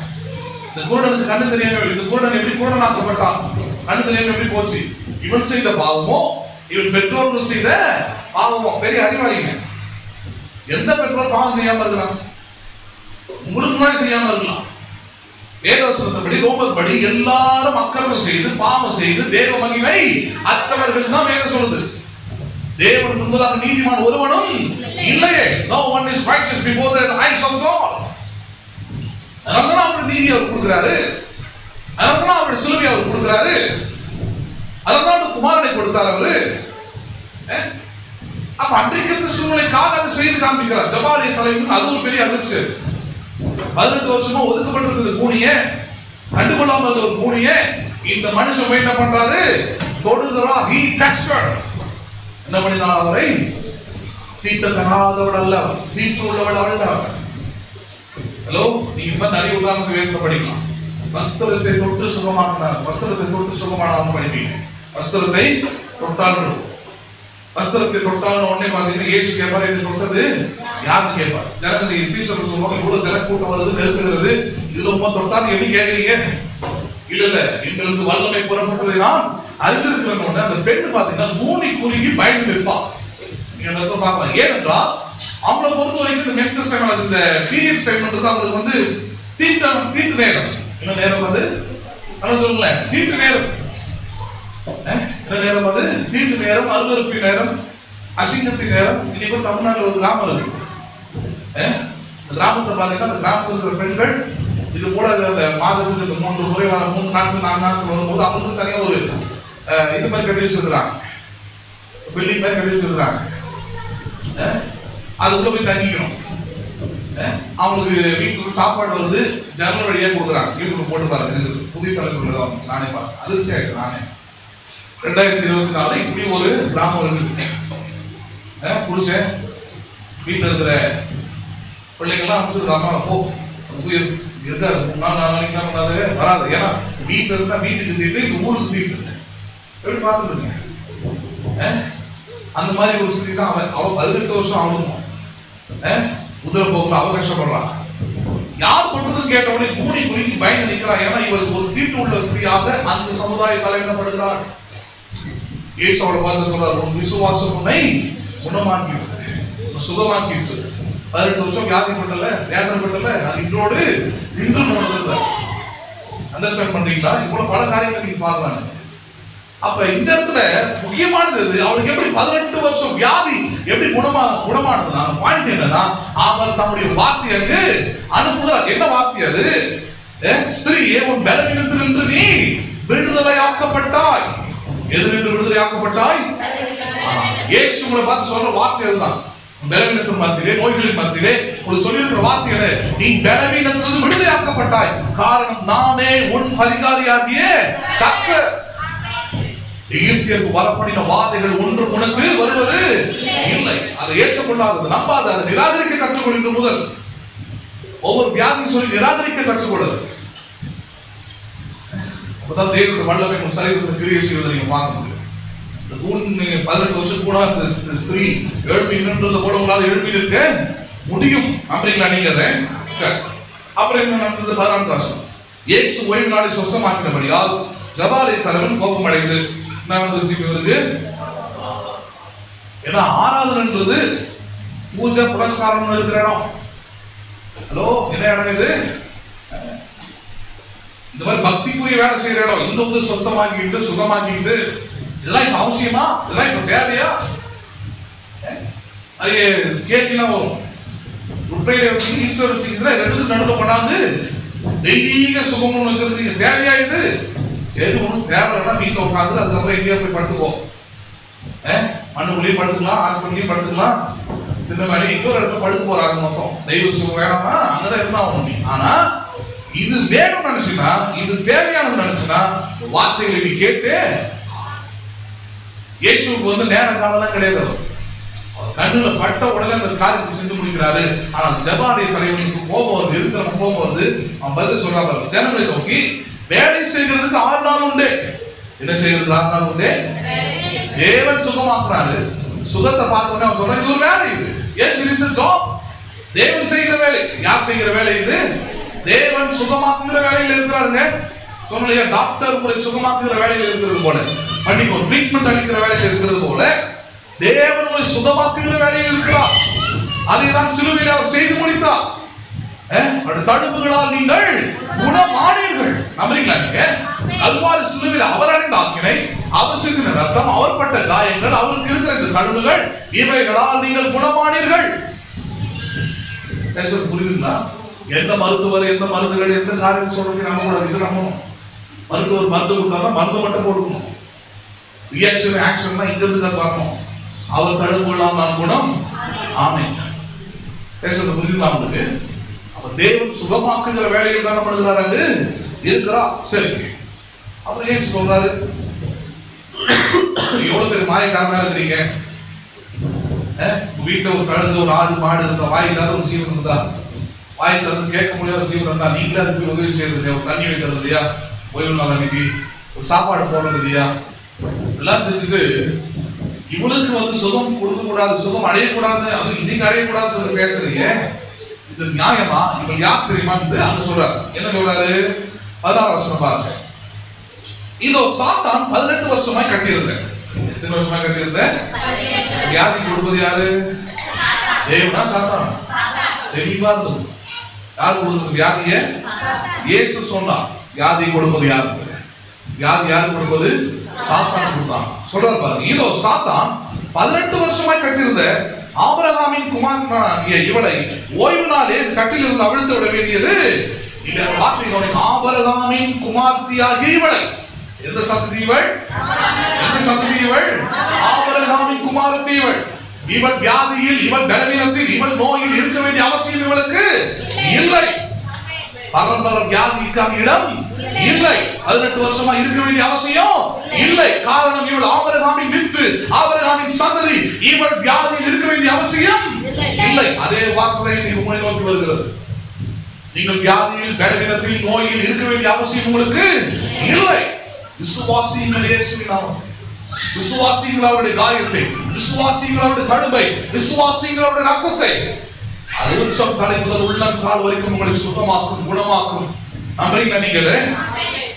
இந்த குருடனுக்கு கண்ணு தெரியாம, இந்த குருடன் எப்படி குருடனாக்கப்பட்டான்? கண்ணு தெரியாம எப்படி போச்சு? இவன் செய்த பாவமோ, இவன் பெற்றோர்கள் செய்த பாவமோ? பெரிய அறிவாளிங்க. எந்த பெற்றோர் பாவம் செய்யாம இருக்கலாம்? உங்களுக்கு முன்னாடி செய்யாம இருக்கலாம். வேதவசனத்தின்படி, ரோமர் படி எல்லாரும் அக்கிரமம் செய்து பாவம் செய்து தேவ மகிமை அற்றவர்கள் தான் வேதம் சொல்லுது. தேவன் முன்பதாக நீதிமான் ஒருவனும் இல்லையே. No one is righteous before the eyes of God. அதனால அவர் நீதி அவர் கொடுக்கிறாரு, அதனால அவர் சிலுவை அவர் கொடுக்கிறாரு, அதனால குமாரனை கொடுத்தார் அவரு. அப்ப அன்றைக்கு இருந்த சூழ்நிலைக்காக அதை செய்து காண்பிக்கிறார். ஜபாலிய தலைவனுக்கு அது ஒரு பெரிய அதிர்ச்சி. 18 வருஷமா ஒதுக்கப்பட்டிருந்தது கூனிய, கண்டுகொள்ளாம இருந்த ஒரு கூனிய இந்த மனுஷன் என்ன பண்றாரு? தொடுகிறா. he touched her. என்ன பண்ணினார்? அவரை தீட்டத்தகாதவள் அல்ல, தீட்டு உள்ளவள் அல்ல. ஹலோ, நீங்க இந்த மாதிரி நிறைய உதாரணத்தை வேதத்தை படிக்கலாம். வஸ்திரத்தை தொட்டு சுகமானார், வஸ்திரத்தை தொட்டு சுகமானார் படிப்பீங்க. வஸ்திரத்தை தொட்டார்கள், வஸ்திரத்தை தொட்டாலும் உடனே பாத்தீங்கன்னா இயேசு கேட்பாரு, என்ன தொட்டது யாருன்னு கேட்பாரு. ஜனங்கள் சீசர்கள் சொல்லுவாங்க, இவ்வளவு ஜனக்கூட்டம் வருது, நெருக்குகிறது, இது ரொம்ப தொட்டான்னு எப்படி கேட்கறீங்க? இல்ல இல்ல, எங்களுக்கு வல்லமை புறப்பட்டதை நான் அறிந்திருக்கிறேன். அந்த பெண்ணு பாத்தீங்கன்னா மூடி குறுகி பயந்து நிற்பான். நீங்க அந்த இடத்துல பார்க்கலாம். ஏனென்றால் அவங்களை பொறுத்த வரைக்கும் இந்த மென்சஸ் டைம் அல்லது இந்த பீரியட்ஸ் டைம்ன்றது அவங்களுக்கு வந்து தீட்டு நேரம். என்ன நேரம் வந்து சொல்லுங்கள, தீட்டு நேரம். என்ன நேரம் அது? தீட்டு நேரம், அருவருப்பு நேரம், அசிங்கத்தின் நேரம். இன்னைக்கு தமிழ்நாட்டில் ஒரு கிராமம் இருக்கு. கிராமத்தை பாத்தீங்கன்னா அந்த கிராமத்தில் இருக்கிற பெண்கள் இது போல அந்த மாதத்துக்கு 3 முறை 3 நாட்கள் 4 நாட்கள் வரும்போது அவங்களுக்கு தனியா ஒரு இது மாதிரி கட்டி வச்சிருக்கிறாங்க, பில்டிங் மாதிரி கட்டி வச்சிருக்கிறாங்க. அதுக்குள்ள போய் தங்கிக்கணும். அவங்களுக்கு வீட்டுக்கு சாப்பாடு வருது, ஜன்னல் வழியா கொடுக்குறாங்க. யூடியூப்ல போட்டு பாருங்க, புதிய தலைமுறை தான் நானே பார்த்தேன், அதிர்ச்சி ஆயிட்டு நானே. 2024 இப்படி ஒரு கிராமம் இருக்கு. புருஷன் வீட்டில் இருக்கிற பிள்ளைங்கள்லாம் அமைச்சிருக்காங்க, போ இருக்காது 3 நாள் 4 நாளைக்கு என்ன பண்ணாது வராது. ஏன்னா வீட்டில் இருந்தா வீட்டுக்கு தீட்டு, இந்த ஊருக்கு தீட்டு. எப்படி பார்த்துருங்க? அந்த மாதிரி ஒரு ஸ்திரீ தான் அவ 18 வருஷம் ஆகணும் உதர போக்குல அவ கஷ்டப்படுறான். யார் பண்றதுன்னு கேட்ட உடனே கூடி குறுக்கி பயந்து நிற்கிறான். ஏன்னா இவருக்கு ஒரு தீட்டு உள்ள ஸ்திரீயாக அந்த சமுதாய தலைவனப்படுகிறார். இயேசுவோட பார்த்து சொல்றார், உன் விசுவாசம் உன்னை குணமாக்கிவிட்டது, சுகமாக்கிவிட்டது. 18 வருஷம் வியாதிப்பட்டல, வேதனைப்பட்டல, அது இன்றோடு நின்று போனது. அண்டர்ஸ்டாண்ட் பண்றீங்களா? இவ்வளவு பல காரியங்கள் நீங்க பார்க்கலாம். அப்ப இந்த இடத்துல முக்கியமானது அவளுக்கு எப்படி 18 வருஷம் வியாதி எப்படி குணமானது? பாயிண்ட் என்னன்னா, அவர் தம்முடைய வார்த்தைக்கு அனுப்புகிறார். என்ன வார்த்தை அது? ஸ்திரீயே, உன் பலவீனத்திலிருந்து நீ விடுதலையாக்கப்பட்டாய். எதிரிலிருந்து விடுதலையாக்கப்பட்டாய். இயேசு உங்களை பார்த்து சொல்ற வார்த்தை அதுதான். பலவீனத்தின் மத்தியிலே, நோய்களின் மத்தியிலே உங்களுக்கு சொல்லியிருக்கிற வார்த்தை, நீ பலவீனத்திலிருந்து விடுதலையாக்கப்பட்டாய். காரணம், நானே உன் அதிகாரியாகிய கர்த்தர். எகிப்தியருக்கு வரப்படின வாதைகள் ஒன்று உனக்கு வருவது இல்லை. அதை ஏற்றுக்கொள்ளாதது, நம்பாத, அதை நிராகரிக்க கற்றுக்கொள்கின்ற முதல் ஒவ்வொரு வியாதியும் சொல்லி நிராகரிக்க கற்றுக்கொள்வது. அப்பதான் தேவனுடைய வல்லமை உங்கள் சரீரத்தை கிரியை செய்வதை நீங்க பார்க்க முடியும். 18 வருஷம் கூட இந்த ஸ்திரீ எழுப்பி நின்றது போல உங்களால் எழுப்பி இருக்க முடியும். நம்புறீங்களா நீங்க அதை? அப்புறம் என்ன நடந்தது? 16 வருஷம் இயேசு ஓய்வு நாளை சொஸ்தமாக்கினபடியால் ஜபாலிய தலைவன் கோபம் அடைந்து இவருக்கு, ஏன்னா ஆராதனைன்றது பூஜை புரஸ்காரம் இருக்கிற இடம். ஹலோ, என்ன இடம் இது? இந்த மாதிரி பக்திக்குரிய வேலை செய்யற இடம். இங்க வந்து சொந்தமாக்கிட்டு சுகமாக்கிட்டு இதெல்லாம் இப்ப அவசியமா? இதெல்லாம் இப்ப தேவையா? அது கேள்விலாம் வரும். குட் ஃப்ரைடே வச்சு ஈஸ்டர் வச்சுக்கிட்டு ரெண்டு நடுவில் கொண்டாந்து தெய்வீக சுகம்னு வச்சிருக்கீங்க. தேவையா இது? சரி, ஒன்றும் தேவைன்னா வீட்டில் உட்காந்து அதுக்கப்புறம் எங்கேயா போய் படுத்துக்குவோம். மண்ணுக்குள்ளேயும் படுத்துக்கலாம், ஹாஸ்பிட்டலையும் படுத்துக்கலாம். இந்த மாதிரி இன்னொரு இடத்துல படுக்க போறாங்க. மொத்தம் தெய்வ சுகம் வேணாமா? அங்கதான் இருந்தா ஒண்ணு. ஆனா இது வேணும் நினைச்சுன்னா, இது தேவையானது நினைச்சுன்னா வார்த்தைகளை நீ கேட்டு. இயேசுக்கு வந்து நேரம் காலம் கிடையாது. கண்ணுல பட்ட உடனே அந்த காரியத்தை செஞ்சு முடிக்கிறாரு. ஆனால் ஜபாலிய தலைவனுக்கு கோபம் வருது, இருக்கிற கோபம் வருது. அவன் பதில் சொல்றாங்க, ஜனங்களை நோக்கி, வேலை செய்கிறதுக்கு 6 நாள் உண்டு. என்ன செய்யறது? 6 நாள் உண்டு. தேவன் சுகமாக்குறாரு. சுகத்தை பார்த்தோன்னே அவன் சொல்றான், இது ஒரு வேலை. இது yes, it is a job. தேவன் செய்கிற வேலை. யார் செய்கிற வேலை இது? தேவன் சுகமாக்குகிற வேலையில் இருக்கிறாருங்க. சொன்னலையா, டாக்டர் உங்களை சுகமாக்குகிற வேலையில் இருக்கிறது போல, பண்ணிக்கோ ட்ரீட்மெண்ட் அளிக்கிற வேலையில் இருக்கிறது போல, தேவன் உங்களை சுகமாக்குகிற வேலையில் இருக்கிறார். அதை தான் சிலுவையில் அவர் செய்து முடித்தார். தடுப்புகளால் நீங்கள் குணமானீர்கள். நம்புறீங்களா நீங்க? கல்வாரி சிலுவையில் அவர் அடைந்த ஆக்கினை, அவர் சிந்தின ரத்தம், அவர் பட்ட காயங்கள், அவருக்கு இருக்கிற இந்த தடுப்புகள், இவைகளால் நீங்கள் குணமானீர்கள். புரியுதுங்களா? எந்த மருத்துவர், எந்த மருந்துகள், எந்த காரியம் சொல்றது நம்ம கூட இது நம்பணும். மருத்துவர் மருந்து கொடுத்தாருன்னா மருந்து மட்டும் கொடுக்கணும். ரியாக்ஷன் ஆக்ஷன் தான் இங்க இருந்து பார்க்கணும். அவர் தழும்புகளால் நான் குணம் ஆனேன். பேசுறது புரியுதா உங்களுக்கு? அப்ப தேவன் சுகமாக்குகிற வேலையில் தானே பண்ணுகிறாரு இருக்கிறா. சரி, அவர் ஏன் சொல்றாரு? எவ்வளவு பேர் மாயக்காரனா இருக்கிறீங்க? வீட்டுல ஒரு கழுது, ஒரு ஆடு, மாடு இருந்தா, வாய் இல்லாத ஒரு ஜீவன் இருந்தா, வாய் திறந்து கேட்க முடியாத ஒரு ஜீவன் இருந்தா, நீங்களே அதுக்கு உதவி செய்யறது, ஒரு தண்ணி வைக்கிறது இல்லையா, ஓய்வு நாள் அன்னைக்கு ஒரு சாப்பாடு போடுறது இல்லையா, எல்லாம் செஞ்சுட்டு இவளுக்கு சுகம் கொடுக்க கூடாது, சுகம் அடையக்கூடாது, அது இன்னைக்கு அடையக்கூடாதுன்னு சொல்லி பேசுறீங்க. இது நியாயமா? இவள் யார் தெரியுமா? அங்க சொல்றாரு. என்ன சொல்றாரு? 16 வருஷம் பாருங்க. இதோ சாத்தான் 18 வருஷமாய் கட்டியிருந்தேன். எத்தனை வருஷமா கட்டியிருந்தேன்? வியாதி கொடுப்பது யாரு? தேவனா சாத்தான்? தெளிவா இருந்தது. யார் கொடுத்தது வியாதிய? இயேசு சொன்னார். வியாதி கொடுப்பது யாரு? வியாதி யார் கொடுப்பது? சாத்தான் கொடுத்தான். சொல்றாரு பாருங்க. இதோ சாத்தான் 18 வருஷமாய் கட்டியிருந்த ஆபிரகாமின் குமாரனாகிய இவளை ஓய்வு நாளே கட்டில் இருந்து அவிழ்த்து விட வேண்டியது. இந்த வார்த்தை ஆபிரகாமின் குமார்த்தியாகிய இவளை. எந்த சந்ததி இவள்? எந்த சந்ததி இவள்? ஆபிரகாமின் குமாரத்தி இவள். இவள் வியாதியில், இவள் பலவீனத்தில், இவள் நோயில் இருக்க வேண்டிய அவசியம் இவளுக்கு இல்லை. பரம்பரை வியாதிக்கான இடம் இல்லை. 18 வருஷமா இருக்க வேண்டிய அவசியம் இல்லை. காரணம், இவள் ஆபிரகாமின் வித்து, ஆபிரகாமின் சந்ததி. இவள் வியாதியில் இருக்க வேண்டிய அவசியம் இல்லை. அதே வார்த்தை உங்களை நோக்கி வருகிறது. நீங்கள் வியாதியில், பலவீனத்தில், நோயில் இருக்க வேண்டிய அவசியம் உங்களுக்கு இல்லை. விசுவாசியுங்கள் இயேசுவின் நாமத்தில். விசுவாசியுங்கள் அவருடைய காயத்தை, விசுவாசியுங்கள் அவருடைய தழும்பை, விசுவாசியுங்கள் அவருடைய ரத்தத்தை. அது உச்சம் தலை முதல் உள்ளம் கால் வரைக்கும் உங்களை சுத்தமாக்கும், குணமாக்கும். நம்புறீங்களா நீங்களே?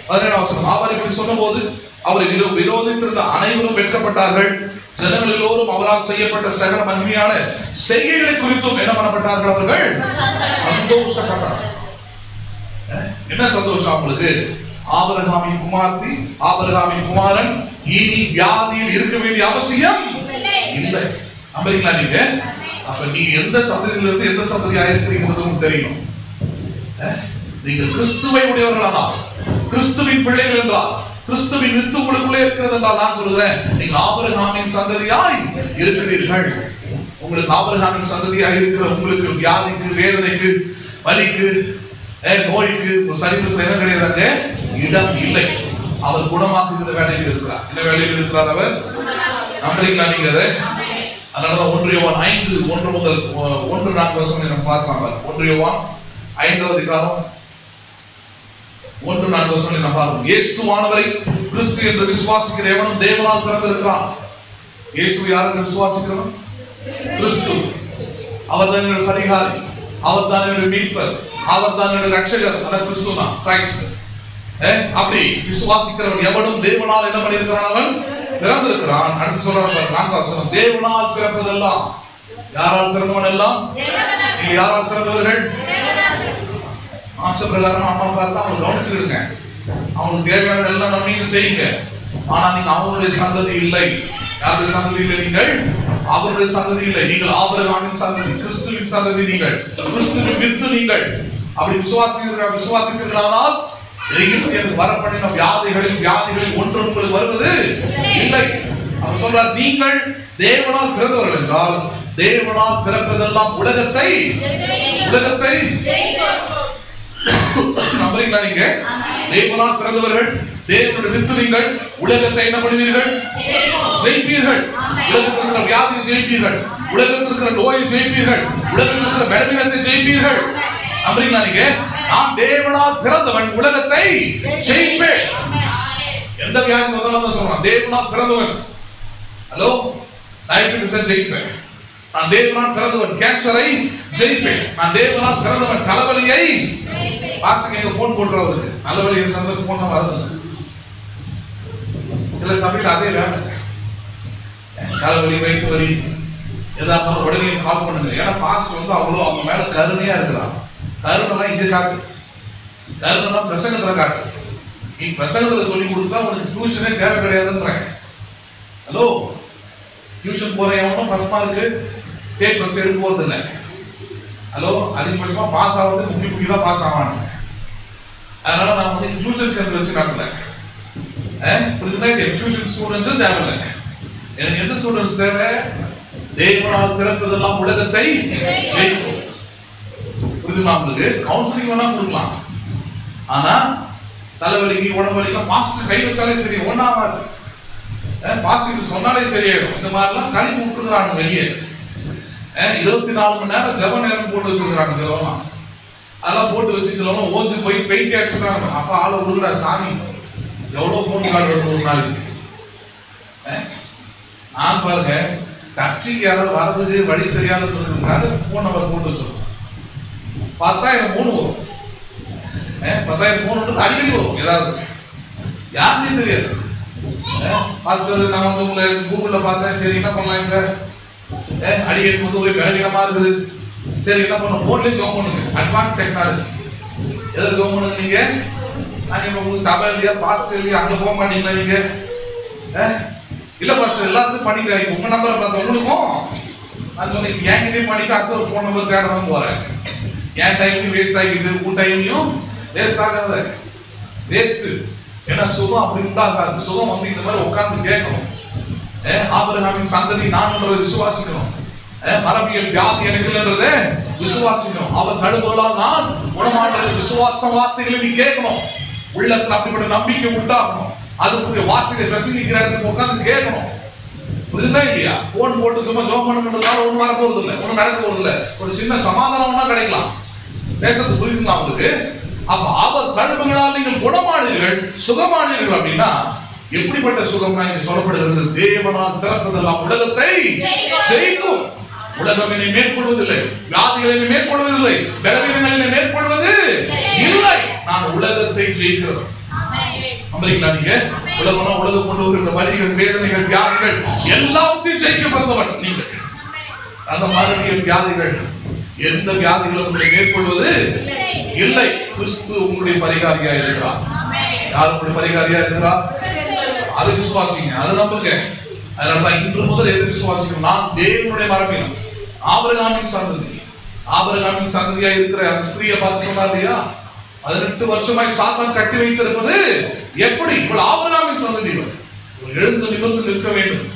17 வசனம். அவர் இப்படி சொன்னபோது அவரை விரோதித்திருந்த அனைவரும் வெட்கப்பட்டார்கள். ஜனங்கள் எல்லோரும் அவரால் செய்யப்பட்ட சகல மகிமையான செய்கைகளை குறித்தும் என்ன பண்ணப்பட்டார்கள்? அவர்கள் சந்தோஷப்பட்டார்கள். என்ன சந்தோஷம் அவங்களுக்கு? ஆபிரகாமின் குமார்த்தி, ஆபிரகாமின் குமாரன் இனி வியாதியில் இருக்க வேண்டிய அவசியம் இல்லை. நம்புறீங்களா நீங்க? அப்ப நீங்க எந்த சந்ததியிலிருந்து எந்த சந்ததி ஆயிருக்கிறீங்க தெரியும். நீங்கள் கிறிஸ்துவை உடையவர்களானால், கிறிஸ்துவின் பிள்ளைகள் என்றால், கிறிஸ்துவின் வித்து உங்களுக்குள்ளே இருக்கிறது என்றால் நான் சொல்கிறேன், நீங்க ஆபிரகாமின் சந்ததியாய் இருக்கிறீர்கள். உங்களுக்கு ஆபிரகாமின் சந்ததியாய் இருக்கிற உங்களுக்கு வியாதிக்கு, வேதனைக்கு, வலிக்கு, நோய்க்கு ஒரு சரீரத்தில் என்ன கிடையாது, இடம் இல்லை. அவர் குணமாக்குகிற வேலையில் இருக்கிறார். என்ன வேலையில் இருக்கிறார் அவர்? நம்புறீங்களா நீங்க? அதனாலதான் 1 யோவான் 5:1 முதல் 1-4 வசனம் நம்ம பார்க்கலாம். 1 யோவான் 5வது அதிகாரம் 1-4 வசனம் நம்ம பார்ப்போம். இயேசுவானவரை கிறிஸ்து என்று விசுவாசிக்கிற எவனும் தேவனால் பிறந்திருக்கிறான். இயேசு யார் என்று விசுவாசிக்கிறவன்? கிறிஸ்து. அவர் தான் என்னுடைய பரிகாரி, அவர் தான் என்னுடைய மீட்பர், அவர் தான் என்னுடைய ரட்சகர். அந்த கிறிஸ்து தான், கிரைஸ்ட். அப்படி விசுவாசிக்கிறவன் எவனும் தேவனால் என்ன பண்ணியிருக்கிறான்? அவன் பிறந்திருக்கிறான். அடுத்து சொல்றாங்க 4வது வசனம். தேவனால் பிறந்ததெல்லாம். யாரால் பிறந்தவன் எல்லாம்? நீங்க யாரால் பிறந்தவர்கள்? மாம்ச பிரகாரம் அம்மா பார்த்தா அவங்க கவனிச்சிருங்க. அவங்களுக்கு தேவையானது எல்லாம் நம்ம நீங்க செய்யுங்க. ஆனா நீங்க அவங்களுடைய சந்ததி இல்லை. யாருடைய சந்ததி இல்லை? நீங்கள் அவருடைய சந்ததி இல்லை. நீங்கள் ஆபிரகாமின் சந்ததி, கிறிஸ்துவின் சந்ததி. நீங்கள் கிறிஸ்துவின் வித்து. நீங்கள் அப்படி விசுவாசிக்கிறீர்களானால் எகிப்தியருக்கு வரப்படின வியாதிகளில் ஒன்று உங்களுக்கு வருவது இல்லை. அவர் சொல்றார், நீங்கள் தேவனால் பிறந்தவர்கள் என்றால் தேவனால் பிறப்பதெல்லாம் உலகத்தை நம்புறீங்களா நீங்க? தேவனால் பிறந்தவர்கள், தேவனுடைய வித்து. நீங்கள் உலகத்தை என்ன பண்ணுவீர்கள்? ஜெயிப்பீர்கள். உலகத்தில் இருக்கிற வியாதியை ஜெயிப்பீர்கள், உலகத்தில் இருக்கிற நோயை ஜெயிப்பீர்கள், உலகத்தில் இருக்கிற பலவீனத்தை ஜெயிப்பீர்கள். நம்புறீங்களா நீங்க? நான் தேவனால் பிறந்தவன், உலகத்தை ஜெயிப்பேன். எந்த வியாதி முதல்ல சொல்றான்? தேவனால் பிறந்தவன். ஹலோ, டயபெட்டிஸ் ஜெயிப்பேன். நான் தேவனால் பிறந்தவன், கேன்சரை ஜெயிப்பேன். நான் தேவனால் பிறந்தவன், தலைவலியை. பாஸ்டர் எங்க போன் போடுறவருக்கு தலைவலி இருக்கிறது போன் வருது. சில சமயம் அதே வேலை, தலைவலி, வயிற்று வலி, ஏதாவது உடனே கால் பண்ணுங்க. ஏன்னா பாஸ்டர் அவ்வளோ அவங்க மேல கருணையா இருக்கிறான். கருணெல்லாம் இங்க காட்டு, கருணெல்லாம் பிரசங்கத்துல காட்டு. நீ பிரசங்கத்துல சொல்லி கொடுத்தா உனக்கு டியூஷனே தேவை கிடையாதுன்றேன். ஹலோ, டியூஷன் போறவனும் ஃபர்ஸ்ட் மார்க்கு ஸ்டேட் ஃபர்ஸ்ட் எடுக்க போறது இல்லை. ஹலோ, அதிகபட்சமா பாஸ் ஆகிறது முக்கிய தான் பாஸ் ஆவானுங்க. அதனால நான் டியூஷன் சென்டர் வச்சு நடத்தல. டியூஷன் ஸ்டூடெண்ட்ஸும் தேவையில்லை. எனக்கு எந்த ஸ்டூடெண்ட்ஸ் தேவை? தேவனால் பிறப்பதெல்லாம் உலகத்தை ஜெயிக்கும். புரியுதுங்களா? உங்களுக்கு கவுன்சிலிங் வேணா கொடுக்கலாம், ஆனா தலைவலிக்கு உடம்புலிக்கு பாஸ்டர் கை வச்சாலே சரி ஒன்னாவது, பாஸ்டர் சொன்னாலே சரியாயிடும். இந்த மாதிரிலாம் கழிவு விட்டுருக்காங்க வெளியே. 24 மணி நேரம் ஜப நேரம் போட்டு வச்சிருக்காங்க. ஜபம் அதெல்லாம் போட்டு வச்சு சிலவங்க ஓஞ்சு போய் பெயிண்ட் அடிச்சுறாங்க. அப்ப ஆளை விடுற சாமி எவ்வளவு போன் கால் வருது ஒரு நாளைக்கு. நான் பாருங்க, சர்ச்சைக்கு யாராவது வர்றதுக்கு வழி தெரியாத போன் நம்பர் போட்டு வச்சிருக்கோம். 10,000 போன் வரும். 10,000 போன் வந்து அடிக்கடி வரும். ஏதாவது யாருன்னு தெரியாது. பாஸ்டர் நான் வந்து உங்களை கூகுள்ல பார்த்தேன், சரி என்ன பண்ணலாம், இப்ப அடிக்கடி வந்து ஒரு பலவீனமா இருக்குது, சரி என்ன பண்ண போன்லயே ஜோம் பண்ணுங்க. அட்வான்ஸ் டெக்னாலஜி எதாவது ஜோம் பண்ணுங்க. நீங்க நாங்க உங்களுக்கு சபை இல்லையா, பாஸ்டர் இல்லையா, அங்க போக மாட்டீங்களா நீங்க? இல்ல பாஸ்டர் எல்லாத்துக்கும் பண்ணிக்கிறாங்க. உங்க நம்பரை பார்த்த உங்களுக்கும் அது சொன்னீங்க, என்கிட்டயே பண்ணிட்டு அடுத்த ஒரு போன் நம்பர் தேட தான் போறேன். என் டைம் வேஸ்ட் ஆகிடுது, உன் டைமையும் வேஸ்ட் ஆகாத வேஸ்ட். ஏன்னா சுகம் அப்படி உண்டாகாது. சுகம் வந்து இந்த மாதிரி உட்கார்ந்து கேட்கணும். ஆபிரகாமின் சந்ததி நான் விசுவாசிக்கணும். மரபியல் வியாதி எனக்கு இல்லைன்றதை விசுவாசிக்கணும். அவர் தழும்புகளால் நான் குணமானது விசுவாச வார்த்தைகளை நீ கேட்கணும். உள்ளத்துல அப்படிப்பட்ட நம்பிக்கை உண்டாகணும். அதுக்குரிய வார்த்தைகளை பிரசங்கிக்கிற இடத்துக்கு உட்கார்ந்து கேட்கணும். புரியுதா இல்லையா? போன் போட்டு சும்மா ஜோம் பண்ணுன்றதால ஒண்ணு வர போறது இல்லை, ஒண்ணு நடக்க போறது இல்லை. ஒரு சின்ன சமாதானம்னா கிடைக்கலாம். பேசுறது புரியுதுங்களா உங்களுக்கு? அப்ப அவர் தழும்புகளால் நீங்கள் குணமானீர்கள், சுகமானீர்கள் அப்படின்னா எப்படிப்பட்ட சுகம் சொல்லப்படுகிறது? தேவனால் பிறப்பதெல்லாம் உலகத்தை ஜெயிக்கும். உலகம் என்னை மேற்கொள்வதில்லை, வியாதிகளை மேற்கொள்வதில்லை, பலவீனங்களை மேற்கொள்வது இல்லை. நான் உலகத்தை ஜெயிக்கிறேன். நம்புறீங்களா? நீங்க உலகம் உலகம் கொண்டு வருகிற வலிகள், வேதனைகள், வியாதிகள் எல்லாவற்றையும் ஜெயிக்க பிறந்தவன் நீங்கள். அந்த மாதிரி வியாதிகள் எந்த வியாதிகளும் உங்களை மேற்கொள்வது இல்லை. கிறிஸ்து உங்களுடைய பரிகாரியா இருக்கிறார். யார் உங்களுடைய பரிகாரியா இருக்கிறார்? அது விசுவாசிங்க, அது நம்புங்க. அதனாலதான் இன்று முதல் எது விசுவாசிக்கணும்? நான் தேவனுடைய மரபினம், ஆபிரகாமின் சந்ததி. ஆபிரகாமின் சந்ததியா இருக்கிற அந்த ஸ்திரீயை பார்த்து சொன்னார் இல்லையா, 18 வருஷமாய் சாத்தான் கட்டி வைத்திருப்பது எப்படி? இவள் ஆபிரகாமின் சந்ததி, எழுந்து நிமிர்ந்து நிற்க வேண்டும்,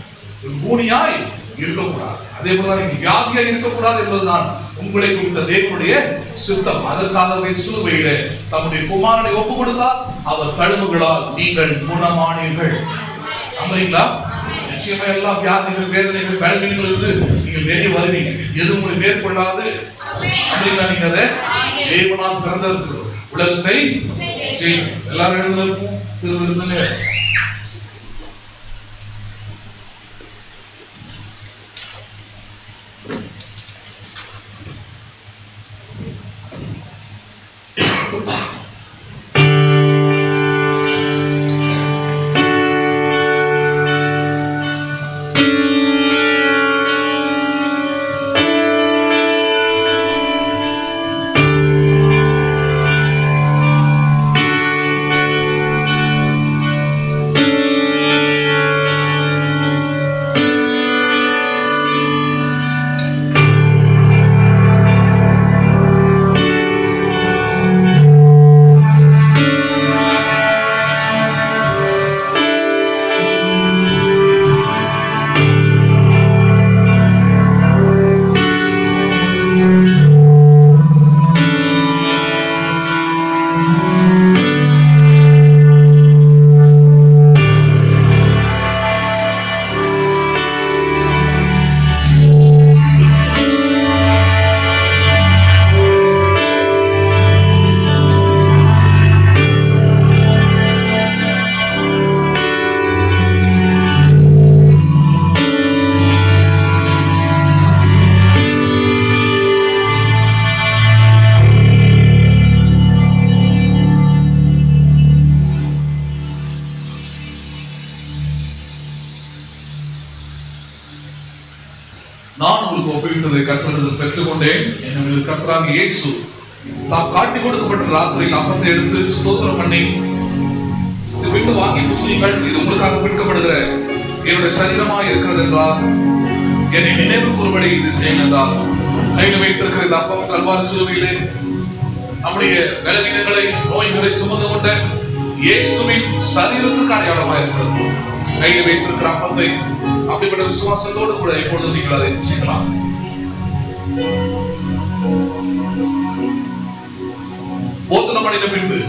பூனியாய் இருக்கக்கூடாது. அதே போல வியாதியாக இருக்கக்கூடாது என்பதுதான் உங்களை குறித்த தேவனுடைய சித்தம். அதற்காகவே சிலுவையிலே தம்முடைய குமாரனை ஒப்பு கொடுத்தார். அவர் தழும்புகளால் நீங்கள் குணமானீர்கள். நம்புறீங்களா? நிச்சயமா எல்லா வியாதிகள், வேதனைகள், பலவீனங்கள் இருந்து நீங்கள் வெளியே வருவீங்க. எது உங்களை மேற்கொள்ளாது. நம்புறீங்களா? நீங்க அதை தேவனால் பிறந்த உலகத்தை எல்லாரும் எழுந்திருக்கும். திருவிருந்தனே நான் உங்களுக்கு ஒப்புவித்ததை கர்த்தரிடத்தில் பெற்றுக்கொண்டேன். எனவே கர்த்தராகிய இயேசு தாம் காட்டிக் கொடுக்கப்பட்ட ராத்திரியில் அப்பத்தை எடுத்து ஸ்தோத்திரம் பண்ணி, இதை விட்டு வாங்கி புசியுங்கள், இது உங்களுக்காக விற்கப்படுகிற என்னுடைய சரீரமாக இருக்கிறது என்றார். என்னை நினைவு கூறும்படி இது செய்யுங்கள் என்றார். கையில் வைத்திருக்கிற இந்த அப்பம் கல்வாரி சிலுவையிலே நம்முடைய பலவீனங்களை, நோய்களை சுமந்து கொண்ட இயேசுவின் சரீரத்துக்கு அடையாளமாக இருக்கிறது. கையில் வைத்திருக்கிற அப்பத்தை அப்படிப்பட்ட விசுவாசத்தோடு கூட இப்பொழுது நீங்கள் அதை செய்யலாம். போஜனம் பண்ணின பின்பு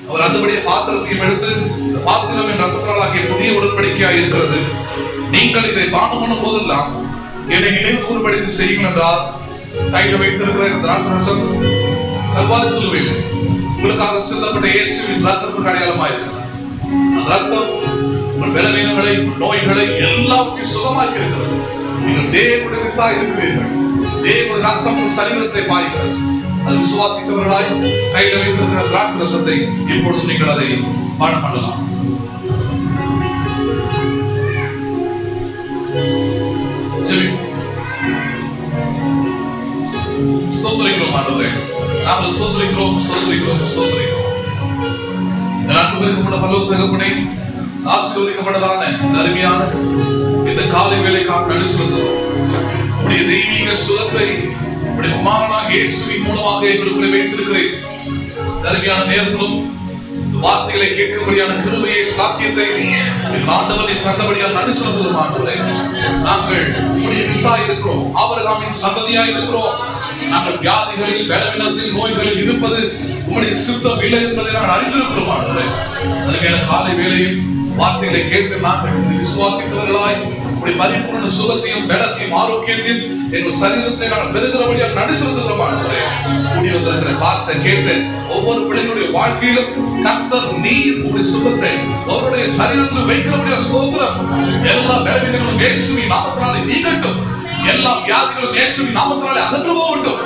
அவர் அந்தபடியே பாத்திரத்தையும் எடுத்து, இந்த பாத்திரம் என் ரத்தத்தாலாகிய புதிய உடன்படிக்கையாக இருக்கிறது, நீங்கள் இதை பானம் பண்ணும் போதெல்லாம் என்னை நினைவு கூறும்படி செய்யுங்கள் என்றார். கையில் வைத்திருக்கிற இந்த திராட்சரசம் கல்வாரி சிலுவையில் உங்களுக்காக சிந்தப்பட்ட இயேசுவின் ரத்தத்துக்கு அடையாளமாயிருக்கிறது. அந்த ரத்தம் உங்கள் பலவீனங்களை, நோய்களை எல்லாத்தையும் சுகமாக்கி இருக்கிறது. நீங்கள் தேவனுடைய வித்தாய் இருக்கிறீர்கள். தேவனுடைய ரத்தம் உங்கள் சரீரத்தை பாய்கிறது. அது விசுவாசித்தவர்களாய் கையில் வைத்திருக்கிற திராட்சரசத்தை இப்பொழுது நீங்கள் அதை பானம் பண்ணலாம். ஸ்தோத்திரிக்கிறோம் ஆண்டவரே, நாங்கள் ஸ்தோத்திரிக்கிறோம், ஸ்தோத்திரிக்கிறோம், ஸ்தோத்திரிக்கிறோம். கூட பரலோக தகப்பனே, ஆசீர்வதிக்கப்பட்டதான அருமையான இந்த காலை வேளைக்காக நன்றி செலுத்துகிறோம். உடைய தெய்வீக சுகத்தை உடைய குமாரனாகிய இயேசுவின் மூலமாக எங்களுக்குள்ளே வைத்திருக்கிறேன். அருமையான நேரத்திலும் வார்த்தைகளை கேட்கும்படியான கிருபையை, சாத்தியத்தை ஆண்டவரை தந்தபடியால் நன்றி செலுத்துகிறோம் ஆண்டவரே. நாங்கள் உடைய வித்தாய் இருக்கிறோம், ஆபிரகாமின் சந்ததியாய் இருக்கிறோம். நாங்கள் வியாதிகளில், பலவீனத்தில், நோய்களில் இருப்பது உங்களுடைய சித்தம் இல்லை என்பதை நாங்கள் அறிந்திருக்கிறோம் ஆண்டவரே. அதுக்கான காலை வேளையில் வார்த்தைகளை கேட்டு நாங்கள் விசுவாசித்தவர்களாய் உடைய பரிபூர்ண சுகத்தையும், பலத்தையும், ஆரோக்கியத்தையும் எங்கள் சரீரத்தை நாங்கள் பெறுகிறபடியால் நன்றி செலுத்துகிறோம் ஆண்டவரே. கூடி வந்திருக்கிற வார்த்தை கேட்டு ஒவ்வொரு பிள்ளைகளுடைய வாழ்க்கையிலும் கர்த்தர் நீர் உங்களுடைய சுகத்தை அவருடைய சரீரத்தில் வைக்கிறபடியால் ஸ்தோத்திரம். எல்லா பலவீனங்களும் இயேசுவின் நாமத்தினாலே நீங்கட்டும். எல்லா வியாதிகளும் இயேசுவின் நாமத்தினாலே அகன்று போகட்டும்.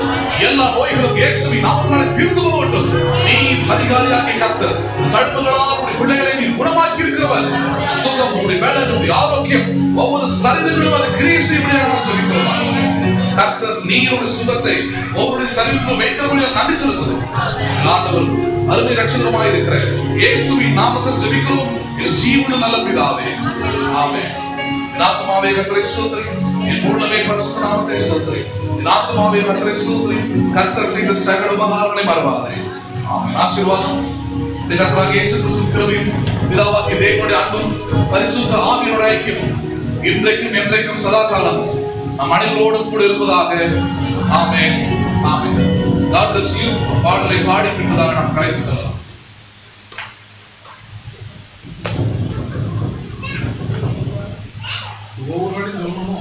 எல்லா நோய்களும் இயேசுவின் நாமத்தினாலே தீர்ந்து போகட்டும். நீர் பரிகாரியாகிய கர்த்தர், தடுப்புகளால் உங்களுடைய பிள்ளைகளை நீர் குணமாக்கி இருக்கிறவர். சுகம், உங்களுடைய பலன், உங்களுடைய ஆரோக்கியம் ஒவ்வொரு சரீரங்களும் அதை கிரியை செய்யப்படியாக சொல்லிக்கிறோம். கர்த்தர் நீருடைய சுகத்தை ஒவ்வொரு சரீரத்திலும் வைக்கிறபடியால் நன்றி செலுத்துகிறோம். ஆண்டவர் அருமை ரட்சகருமாய் இருக்கிற இயேசுவின் நாமத்தில் ஜெபிக்கிறோம் எங்கள் ஜீவனுள்ள நல்ல பிதாவே, ஆமென். என் ஆத்துமாவே கர்த்தரை ஸ்தோத்திரி, என் முழுமே பரிசுத்த நாமத்தை ஸ்தோத்திரி. என் ஆத்துமாவே கர்த்தரை ஸ்தோத்திரி, கர்த்தர் செய்த சகல உபகாரங்களை மறவாதே. ஆமென். ஆசீர்வாதம் கர்த்தராகிய இயேசு கிறிஸ்துவின் கிருபையும், பிதாவாகிய தேவனுடைய அன்பும், பரிசுத்த ஆவியானவருடைய ஐக்கியமும் இன்றைக்கும் என்றைக்கும் சதா காலமும் நம் அனைவரோடு கூட இருப்பதாக. ஆமென், ஆமென். God bless you. பாடலை பாடி பின்பதாக நாம் கலைந்து செல்லலாம். ஒவ்வொரு சொல்லணுமோ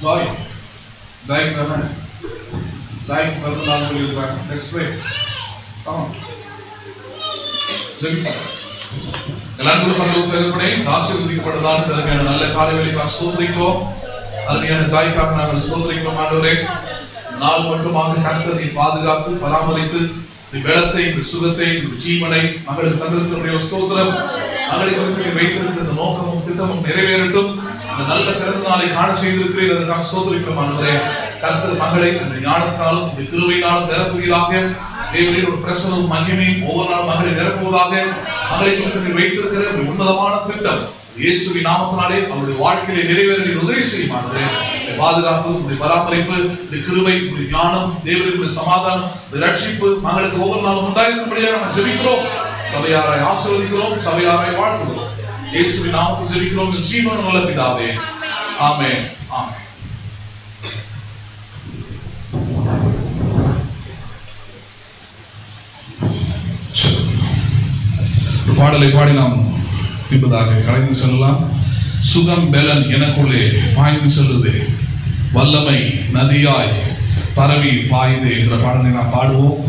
ஜாய் ஜாய்க்கு தானே, ஜாய்க்கு பிறந்த நாள் சொல்லியிருக்காங்க. நெக்ஸ்ட் வே ஆசீர்வதிக்கப்பட்டதான தருமையான நல்ல காலை வேளைக்காக ஸ்தோத்திரிக்கிறோம். அருமையான ஜாய்க்காக நாங்கள் ஸ்தோத்திரிக்கிறோம் ஆண்டவரே. நாள் மட்டுமாக கர்த்தர் நீ பாதுகாத்து பராமரித்து பலத்தை, சுகத்தை, ஜீவனை மகளுக்கு தந்திருக்கிற ஸ்தோத்திரம். மகளை குறித்து வைத்திருக்கிற நோக்கமும் திட்டமும் நிறைவேறட்டும். அந்த நல்ல பிறந்த நாளை காண செய்திருக்கிறீர்கள், அதற்காக ஸ்தோத்திரிக்கிறோம் ஆண்டவரே. கர்த்தர் மகளை இந்த ஞானத்தினாலும் இந்த கிருபையினாலும் நிரப்புவதாக. தேவனுடைய ஒரு பிரசனமும் மகிமையும் ஒவ்வொரு நாளும் மகளை நிரப்புவதாக. மகளை குறித்து வைத்திருக்கிற உன்னதமான திட்டம் இயேசுவின் நாமத்தினாலே அவருடைய வாழ்க்கையை நிறைவேற உதவி செய்யும் ஆண்டவரே. பாதுகாப்பு, பராமரிப்பு, கிருபை, ஞானம், தேவனுடைய சமாதானம், ரட்சிப்பு மகளுக்கு ஒவ்வொரு நாளும் உண்டாயிருக்கும்படியாக நாம் ஜெபிக்கிறோம். சபையாரை ஆசீர்வதிக்கிறோம், சபையாரை வாழ்த்துகிறோம். இயேசுவின் நாமத்தில் ஜெபிக்கிறோம் ஜீவன் நல்ல பிதாவே, ஆமென், ஆமென். பாடலை பாடி நாம் என்பதாக கலைந்து செல்லலாம். சுகம் பெலன் எனக்குள்ளே பாய்ந்து செல்லுது, வல்லமை நதியாய் பரவி பாயுது என்ற பாடலை நாம் பாடுவோம்.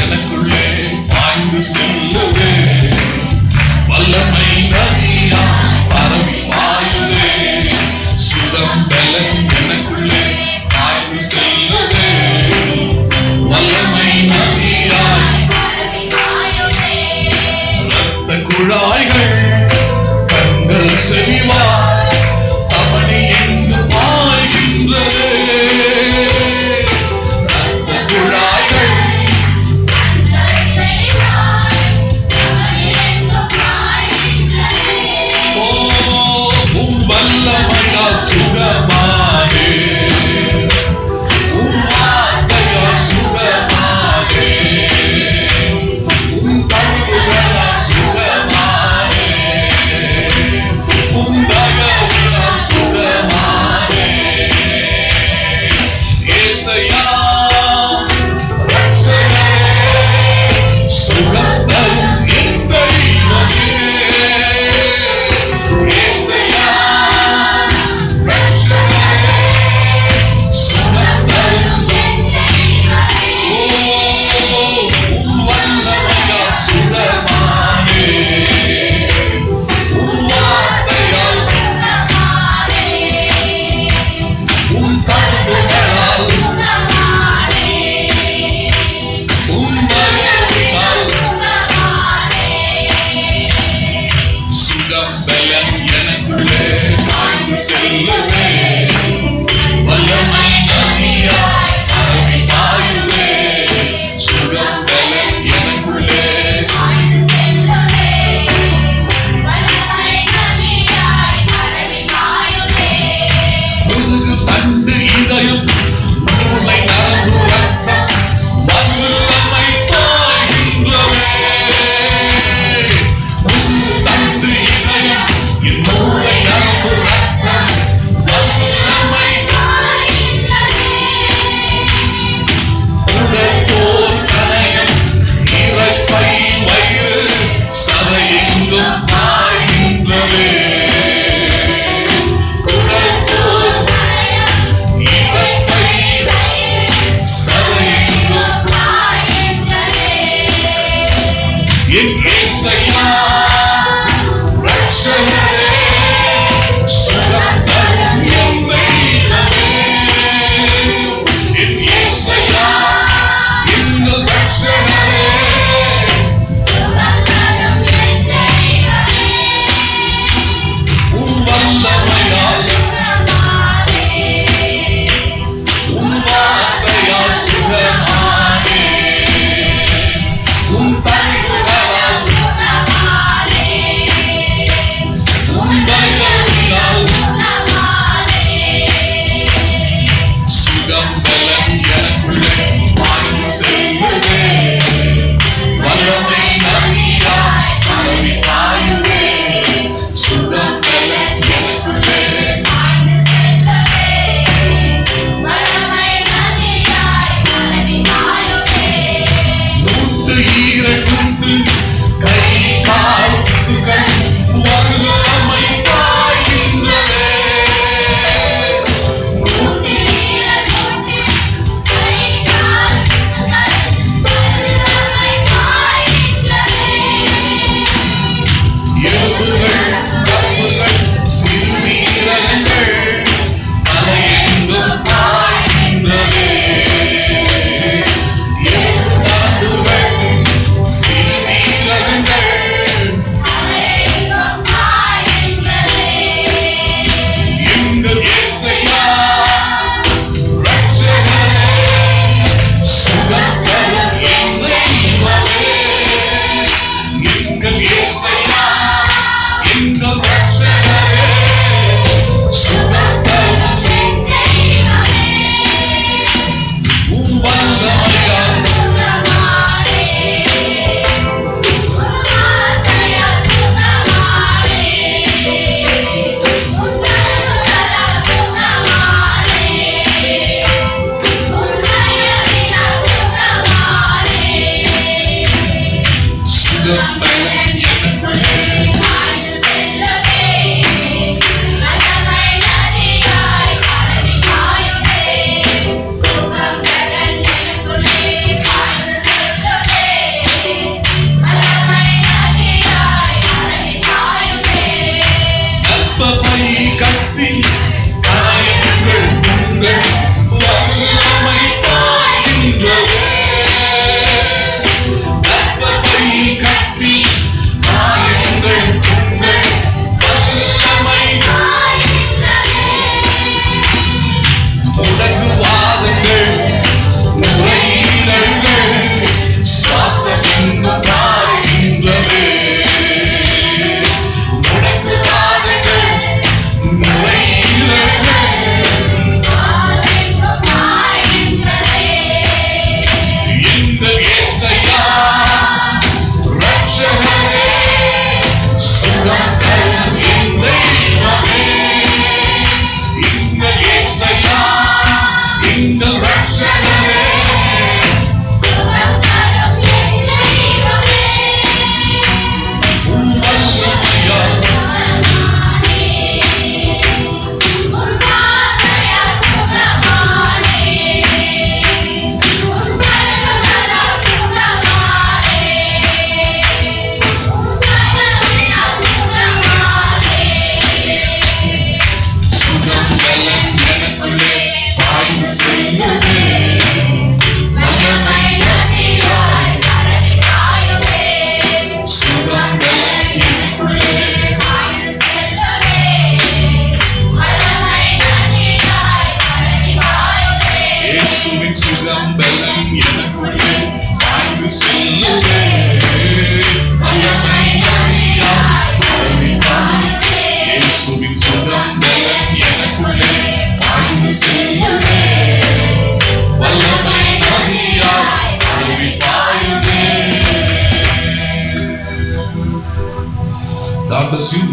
எனக்குள்ளே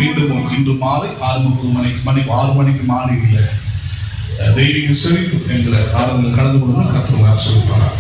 மீண்டும் இன்று மாலை 6 மணிக்கு மாலையில் தெய்வீக செழிப்பு என்ற ஆராதனை கலந்து கொண்டு கர்த்தர் ஆசீர்வதிப்பாராக.